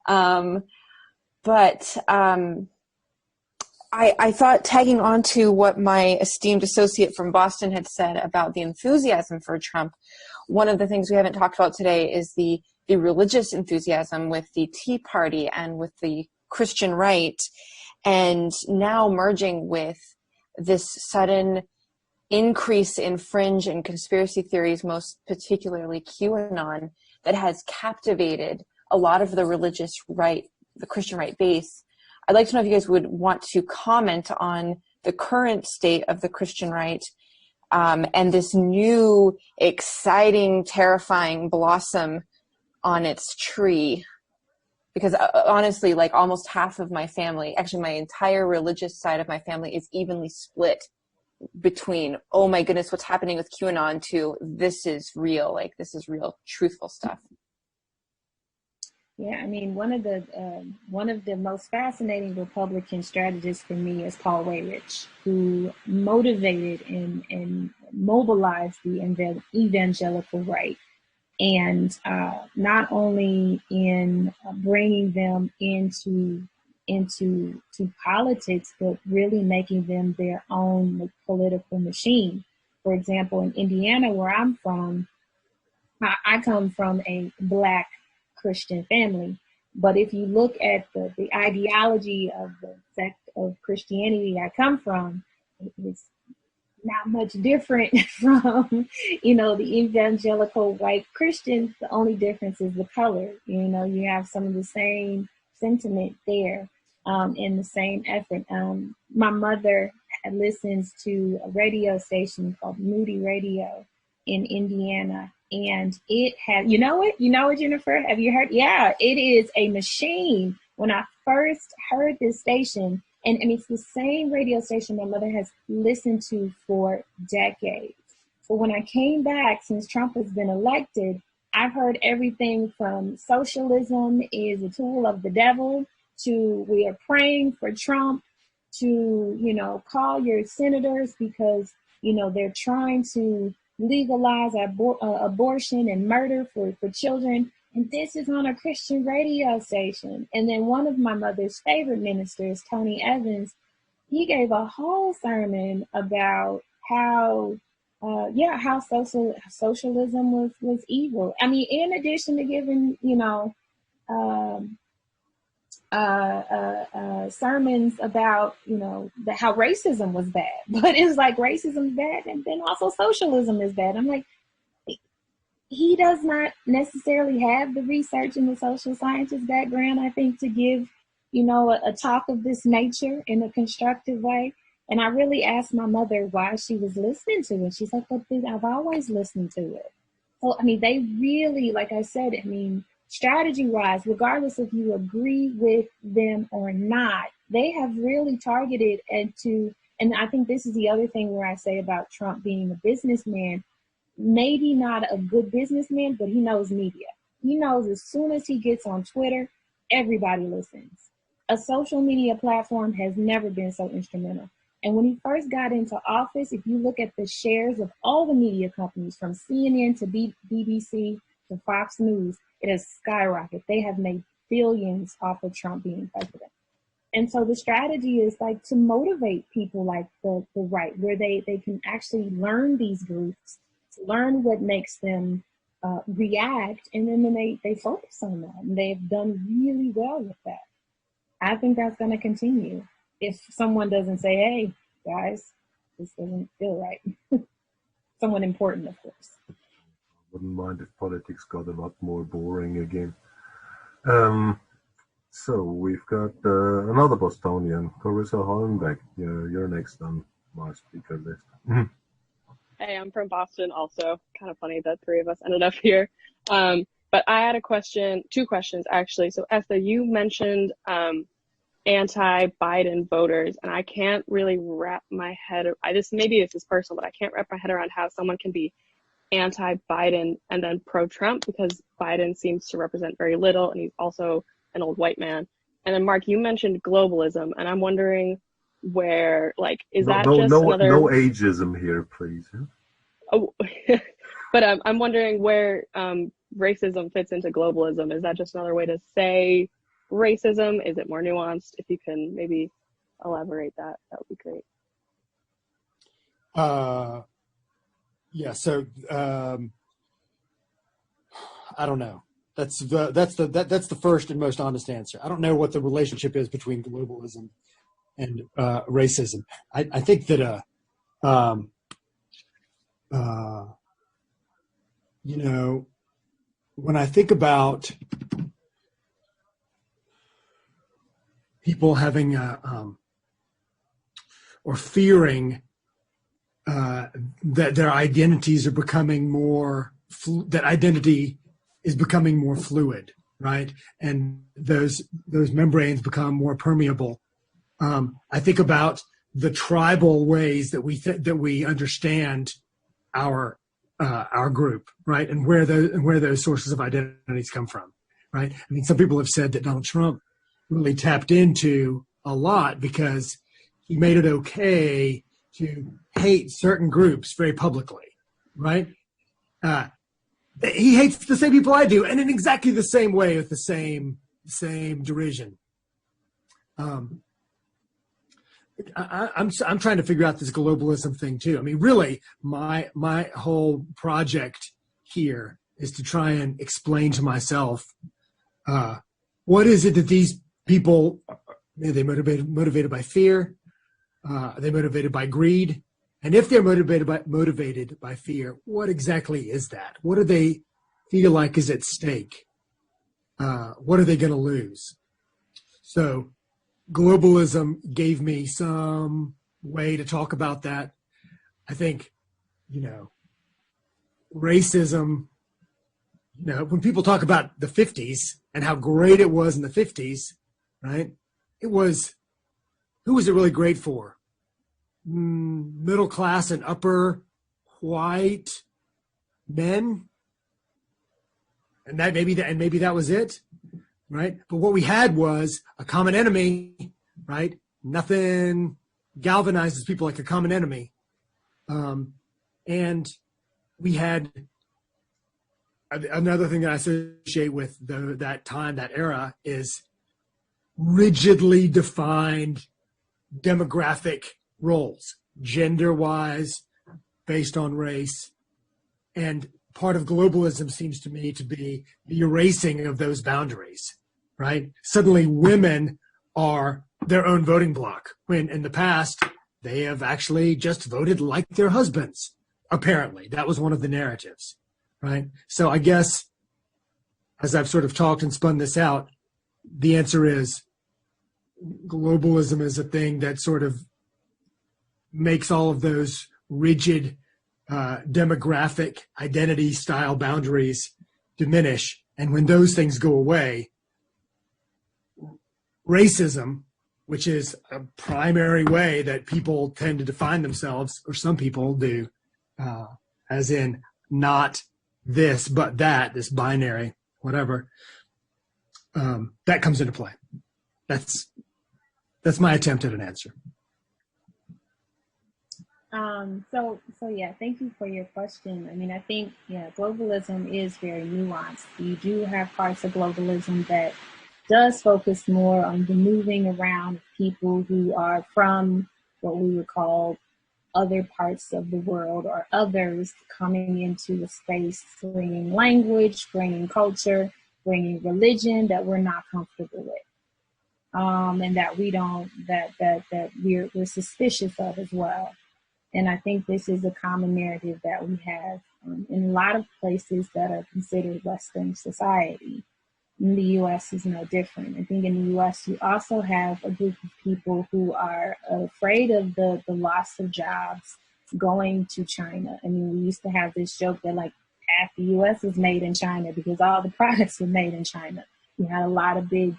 I thought, tagging on to what my esteemed associate from Boston had said about the enthusiasm for Trump, one of the things we haven't talked about today is the religious enthusiasm with the Tea Party and with the Christian right, and now merging with this sudden increase in fringe and conspiracy theories, most particularly QAnon, that has captivated a lot of the religious right, the Christian right base. I'd like to know if you guys would want to comment on the current state of the Christian right, and this new, exciting, terrifying blossom on its tree. Because honestly, like almost half of my family, actually my entire religious side of my family, is evenly split between, oh my goodness, what's happening with QAnon, to this is real, like this is real, truthful stuff. Yeah, I mean, one of the most fascinating Republican strategists for me is Paul Weyrich, who motivated and mobilized the evangelical right, and not only in bringing them into politics, but really making them their own political machine. For example, in Indiana, where I'm from, I come from a Black Christian family, but if you look at the ideology of the sect of Christianity I come from, it's not much different from, the evangelical white Christians. The only difference is the color. You have some of the same sentiment there, and the same effort. My mother listens to a radio station called Moody Radio in Indiana. And it has, you know it, Jennifer? Have you heard? Yeah, it is a machine. When I first heard this station, and it's the same radio station my mother has listened to for decades. So when I came back, since Trump has been elected, I've heard everything from socialism is a tool of the devil, to we are praying for Trump, to, call your senators because, they're trying to legalize abortion and murder for children. And this is on a Christian radio station. And then one of my mother's favorite ministers, Tony Evans, he gave a whole sermon about how socialism was evil. I mean, in addition to giving, sermons about, how racism was bad, but it's like racism is bad, and then also socialism is bad. I'm like, he does not necessarily have the research and the social sciences background, I think, to give, a talk of this nature in a constructive way. And I really asked my mother why she was listening to it. She's like, but I've always listened to it. So, I mean, they really, like I said, strategy-wise, regardless if you agree with them or not, they have really targeted and I think this is the other thing where I say about Trump being a businessman, maybe not a good businessman, but he knows media. He knows as soon as he gets on Twitter, everybody listens. A social media platform has never been so instrumental. And when he first got into office, if you look at the shares of all the media companies, from CNN to BBC to Fox News, it has skyrocketed. They have made billions off of Trump being president. And so the strategy is like to motivate people like the right, where they can actually learn these groups, to learn what makes them react, and then they focus on that. And they've done really well with that. I think that's going to continue if someone doesn't say, hey, guys, this doesn't feel right. Someone important, of course. Wouldn't mind if politics got a lot more boring again. So we've got another Bostonian, Carissa Hollenbeck. You're next on my speaker list. Hey, I'm from Boston also. Kind of funny that 3 of us ended up here. But I had two questions actually. So Esther, you mentioned anti-Biden voters, and I can't really wrap my head, maybe this is personal, but I can't wrap my head around how someone can be anti-Biden and then pro-Trump, because Biden seems to represent very little, and he's also an old white man. And then Mark, you mentioned globalism, and I'm wondering where, like, is that just another... No ageism here, please. Oh, but I'm wondering where racism fits into globalism. Is that just another way to say racism? Is it more nuanced? If you can maybe elaborate that would be great. Yeah. So I don't know. That's the first and most honest answer. I don't know what the relationship is between globalism and racism. I think that you know, when I think about people having or fearing that their identities are becoming more that identity is becoming more fluid, right? And those membranes become more permeable. I think about the tribal ways that we understand our group, right? And where those sources of identities come from, right? I mean, some people have said that Donald Trump really tapped into a lot because he made it okay to hate certain groups very publicly, right? He hates the same people I do, and in exactly the same way with the same derision. I'm trying to figure out this globalism thing too. I mean, really, my whole project here is to try and explain to myself what is it that these people are they motivated by fear? Are they motivated by greed? And if they're motivated by fear, what exactly is that? What do they feel like is at stake? What are they going to lose? So globalism gave me some way to talk about that. I think, racism, when people talk about the 50s and how great it was in the 50s, right? Who was it really great for? Middle class and upper white men, and maybe that was it, right? But what we had was a common enemy, right? Nothing galvanizes people like a common enemy, and we had another thing that I associate with that time, that era, is rigidly defined demographic roles, gender-wise, based on race. And part of globalism seems to me to be the erasing of those boundaries, right? Suddenly women are their own voting bloc, when in the past they have actually just voted like their husbands, apparently. That was one of the narratives, right? So I guess, as I've sort of talked and spun this out, the answer is globalism is a thing that sort of makes all of those rigid demographic identity style boundaries diminish. And when those things go away, racism, which is a primary way that people tend to define themselves, or some people do, as in not this but that, this binary, whatever, that comes into play. That's my attempt at an answer. So yeah, thank you for your question. I mean, I think, globalism is very nuanced. You do have parts of globalism that does focus more on the moving around people who are from what we would call other parts of the world, or others coming into a space, bringing language, bringing culture, bringing religion that we're not comfortable with. And that we don't, that we're suspicious of as well. And I think this is a common narrative that we have in a lot of places that are considered Western society. In the U.S. is no different. I think in the U.S. you also have a group of people who are afraid of the loss of jobs going to China. I mean, we used to have this joke that like half the U.S. is made in China because all the products were made in China. You had a lot of big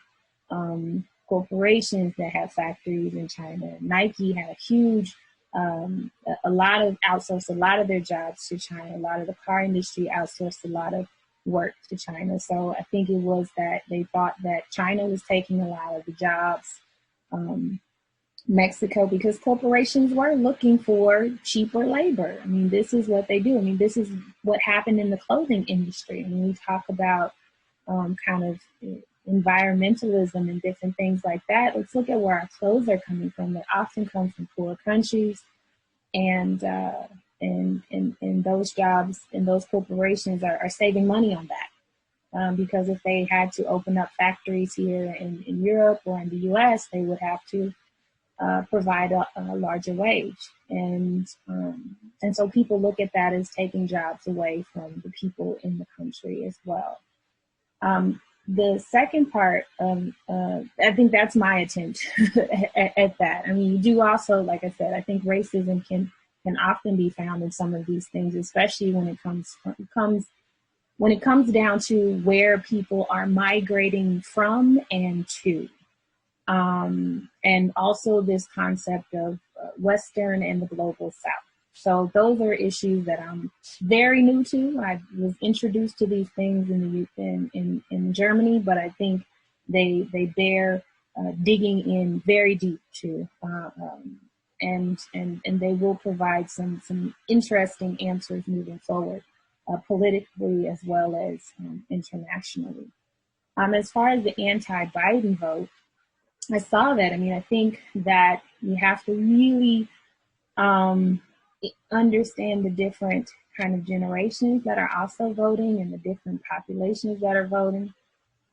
corporations that have factories in China. Nike had a huge a lot of outsourced a lot of their jobs to China. A lot of the car industry outsourced a lot of work to China. So I think it was that they thought that China was taking a lot of the jobs. Mexico, because corporations were looking for cheaper labor. I mean, this is what they do. I mean, this is what happened in the clothing industry. I mean, we talk about kind of environmentalism and different things like that. Let's look at where our clothes are coming from. They often come from poor countries, and those jobs and those corporations are saving money on that. Because if they had to open up factories here in Europe or in the US, they would have to provide a larger wage. And so people look at that as taking jobs away from the people in the country as well. The second part, I think that's my attempt at that. I mean, you do also, like I said, I think racism can often be found in some of these things, especially when it comes down to where people are migrating from and to. And also this concept of Western and the global South. So those are issues that I'm very new to. I was introduced to these things in Germany, but I think they bear digging in very deep too, and they will provide some interesting answers moving forward, politically as well as internationally. As far as the anti-Biden vote, I saw that. I mean, I think that you have to really understand the different kind of generations that are also voting and the different populations that are voting.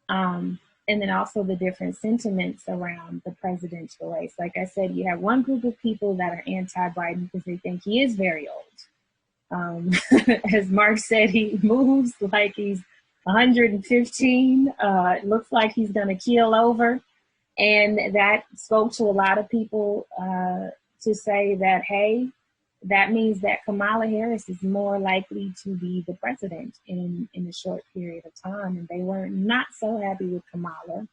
And then also the different sentiments around the presidential race. Like I said, you have one group of people that are anti-Biden because they think he is very old. As Mark said, he moves like he's 115. It looks like he's going to keel over. And that spoke to a lot of people to say that, hey, that means that Kamala Harris is more likely to be the president in a short period of time. And they were not so happy with Kamala.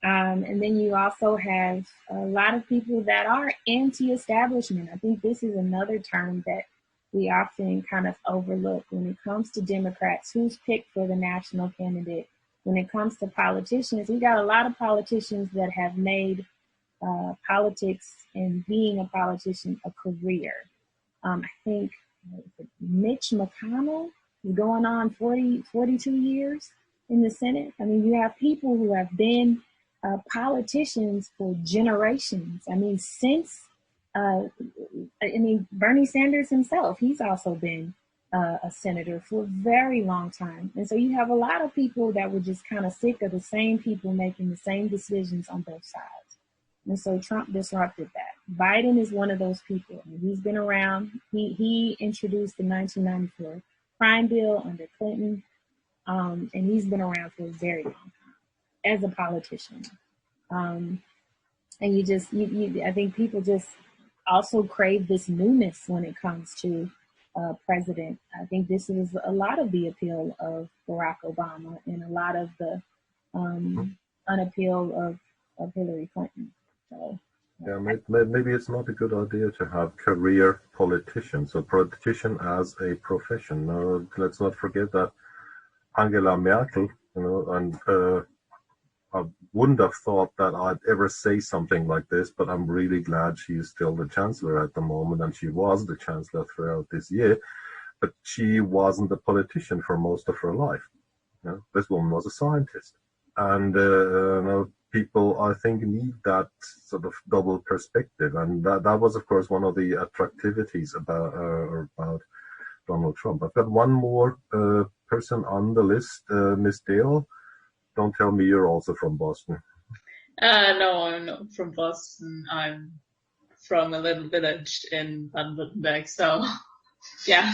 And then you also have a lot of people that are anti-establishment. I think this is another term that we often kind of overlook when it comes to Democrats, who's picked for the national candidate. When it comes to politicians, we got a lot of politicians that have made politics and being a politician a career. I think Mitch McConnell is going on 42 years in the Senate. I mean, you have people who have been politicians for generations. I mean, since, Bernie Sanders himself, he's also been a senator for a very long time. And so you have a lot of people that were just kind of sick of the same people making the same decisions on both sides. And so Trump disrupted that. Biden is one of those people. I mean, he's been around. He introduced the 1994 crime bill under Clinton. And he's been around for a very long time as a politician. And I think people just also crave this newness when it comes to president. I think this is a lot of the appeal of Barack Obama and a lot of the unappeal of Hillary Clinton. So, yeah, maybe it's not a good idea to have career politicians or politician as a profession. No, let's not forget that Angela Merkel, and I wouldn't have thought that I'd ever say something like this, but I'm really glad she is still the chancellor at the moment, and she was the chancellor throughout this year, but she wasn't a politician for most of her life. This woman was a scientist. And people, I think, need that sort of double perspective. And that was, of course, one of the attractivities about Donald Trump. I've got one more person on the list, Miss Dale. Don't tell me you're also from Boston. No, I'm not from Boston. I'm from a little village in Baden-Württemberg. So, yeah.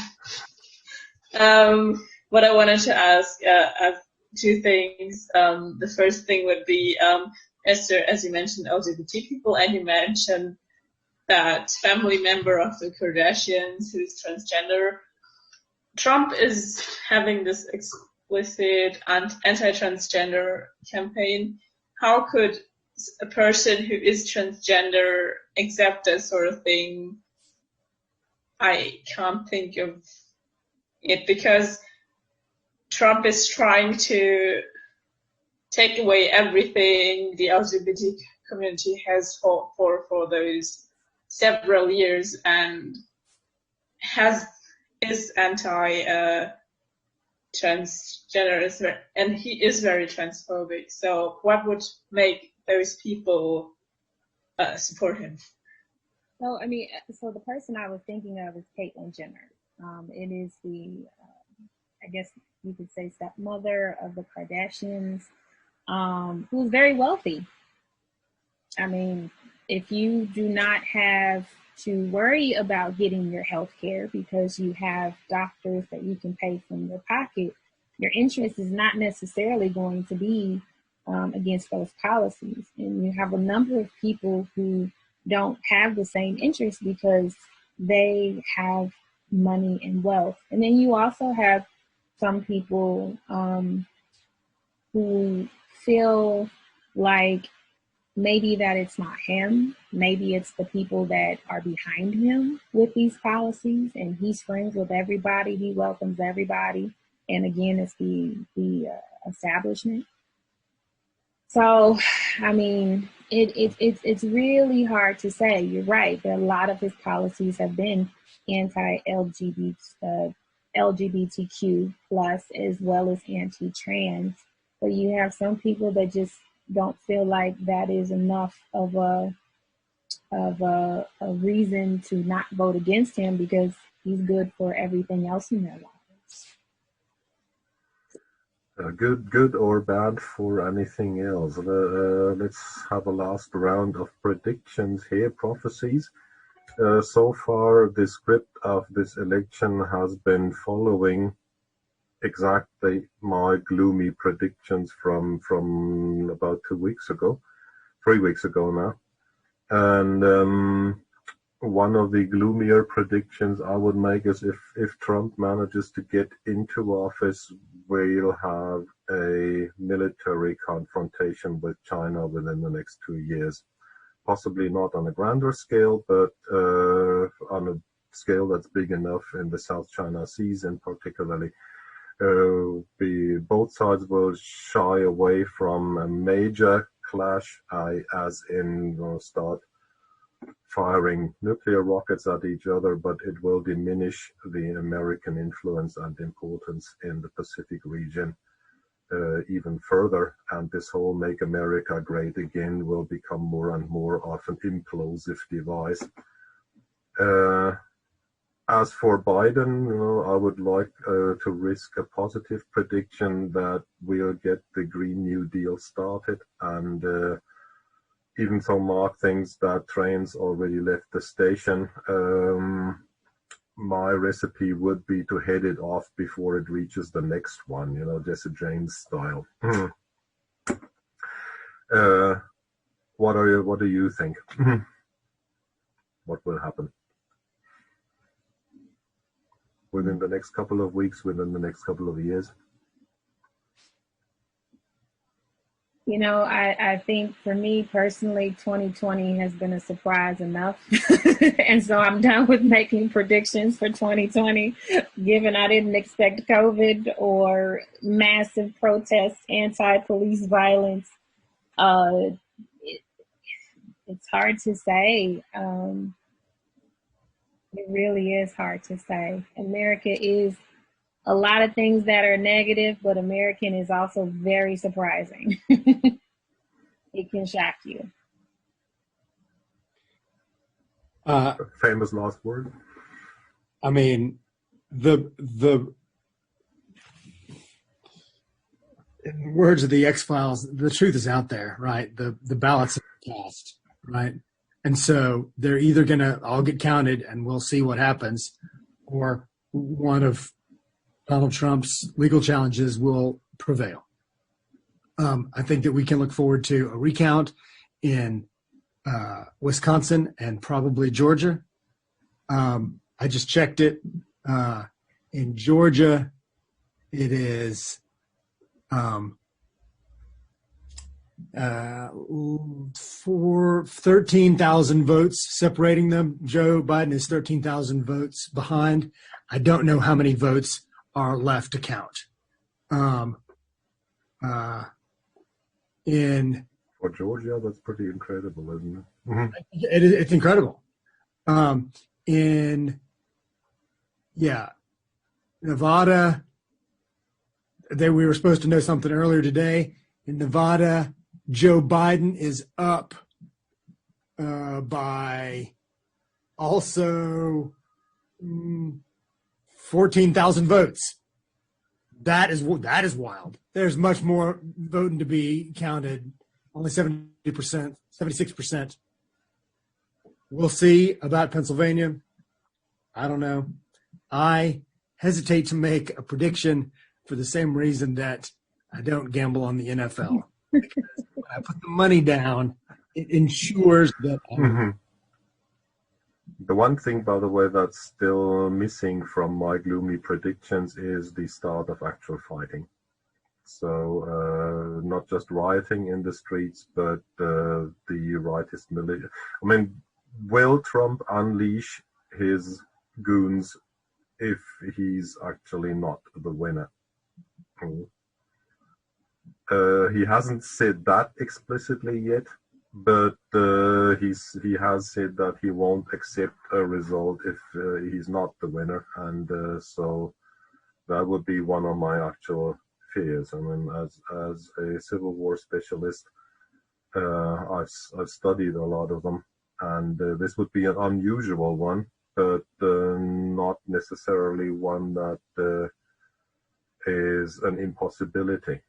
What I wanted to ask, I have two things. The first thing would be, Esther, as you mentioned, LGBT people, and you mentioned that family member of the Kardashians who's transgender. Trump is having this explicit anti-transgender campaign. How could a person who is transgender accept that sort of thing I can't think of it, because Trump is trying to take away everything the LGBT community has fought for those several years, and is anti-transgender, and he is very transphobic. So what would make those people support him? So, I mean, so the person I was thinking of is Caitlyn Jenner. It is the, I guess you could say, stepmother of the Kardashians, who's very wealthy. I mean, if you do not have to worry about getting your health care because you have doctors that you can pay from your pocket, your interest is not necessarily going to be against those policies. And you have a number of people who don't have the same interest because they have money and wealth. And then you also have some people who feel like maybe that it's not him, maybe it's the people that are behind him with these policies, and he's friends with everybody, he welcomes everybody, and again, it's the establishment. So, I mean, it's really hard to say. You're right, that a lot of his policies have been anti-LGBTQ plus as well as anti-trans, but you have some people that just don't feel like that is enough of a reason to not vote against him because he's good for everything else in their lives. Good or bad for anything else. Let's have a last round of predictions here, prophecies. So far, the script of this election has been following exactly my gloomy predictions from about 3 weeks ago now. And one of the gloomier predictions I would make is if Trump manages to get into office, we'll have a military confrontation with China within the next 2 years. Possibly not on a grander scale, but on a scale that's big enough in the South China Seas, and particularly both sides will shy away from a major clash, as in start firing nuclear rockets at each other, but it will diminish the American influence and importance in the Pacific region even further, and this whole "Make America Great Again" will become more and more of an implosive device. As for Biden, I would like to risk a positive prediction that we'll get the Green New Deal started, and even though Mark thinks that trains already left the station, my recipe would be to head it off before it reaches the next one, Jesse James style. What do you think? What will happen? Within the next couple of weeks, within the next couple of years? I think for me personally, 2020 has been a surprise enough. And so I'm done with making predictions for 2020, given I didn't expect COVID or massive protests, anti-police violence. It's hard to say. It really is hard to say. America is a lot of things that are negative, but American is also very surprising. It can shock you. Famous last word. I mean, the in words of the X-Files, the truth is out there, right? The ballots are cast, right? And so they're either going to all get counted and we'll see what happens, or one of Donald Trump's legal challenges will prevail. I think that we can look forward to a recount in Wisconsin and probably Georgia. I just checked it. In Georgia, it is for 13,000 votes separating them. Joe Biden is 13,000 votes behind. I don't know how many votes are left to count. For Georgia, that's pretty incredible, isn't it? Mm-hmm. It's incredible. Nevada, we were supposed to know something earlier today. In Nevada, Joe Biden is up by also 14,000 votes. That is wild. There's much more voting to be counted. Only 70%, 76%. We'll see about Pennsylvania. I don't know. I hesitate to make a prediction for the same reason that I don't gamble on the NFL. Because when I put the money down, it ensures that The one thing, by the way, that's still missing from my gloomy predictions is the start of actual fighting. So not just rioting in the streets, but the rightist militia. I mean, will Trump unleash his goons if he's actually not the winner? He hasn't said that explicitly yet, but he has said that he won't accept a result if he's not the winner, and so that would be one of my actual fears. I mean, as a Civil War specialist, I've studied a lot of them, and this would be an unusual one, but not necessarily one that is an impossibility.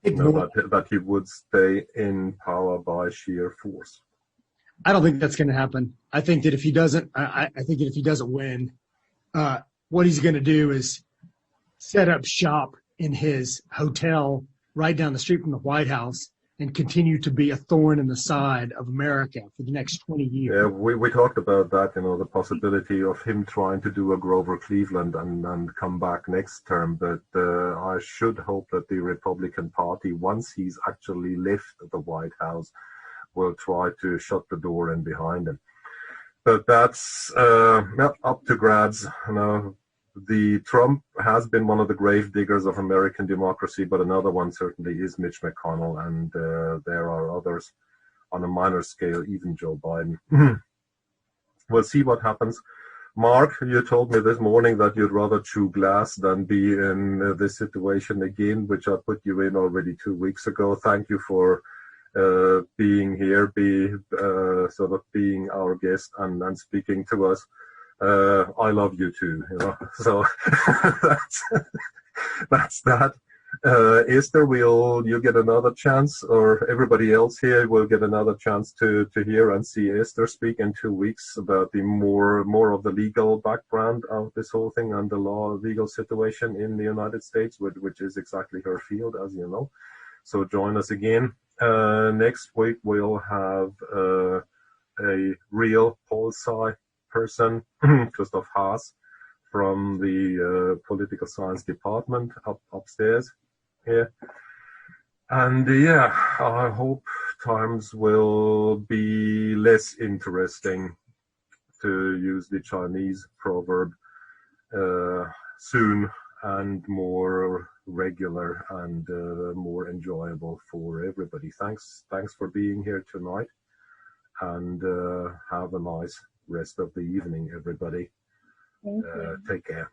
That he would stay in power by sheer force. I don't think that's going to happen. I think that if he doesn't, I think that if he doesn't win, what he's going to do is set up shop in his hotel right down the street from the White House and continue to be a thorn in the side of America for the next 20 years. Yeah, we talked about that, the possibility of him trying to do a Grover Cleveland and come back next term. But I should hope that the Republican Party, once he's actually left the White House, will try to shut the door in behind him. But that's up to grabs. The Trump has been one of the grave diggers of American democracy, but another one certainly is Mitch McConnell, and there are others on a minor scale, even Joe Biden. We'll see what happens. Mark, you told me this morning that you'd rather chew glass than be in this situation again, which I put you in already 2 weeks ago. Thank you for being here, sort of being our guest and speaking to us. I love you too, so that's that. Esther, you get another chance, or everybody else here will get another chance to hear and see Esther speak in 2 weeks about the more of the legal background of this whole thing and the legal situation in the United States, which is exactly her field, as you know. So join us again. Next week we'll have a real poli-sci person, Christoph Haas, from the political science department upstairs here. And I hope times will be less interesting, to use the Chinese proverb, soon, and more regular and more enjoyable for everybody. Thanks for being here tonight, and have a nice rest of the evening, everybody. Thank you. Take care.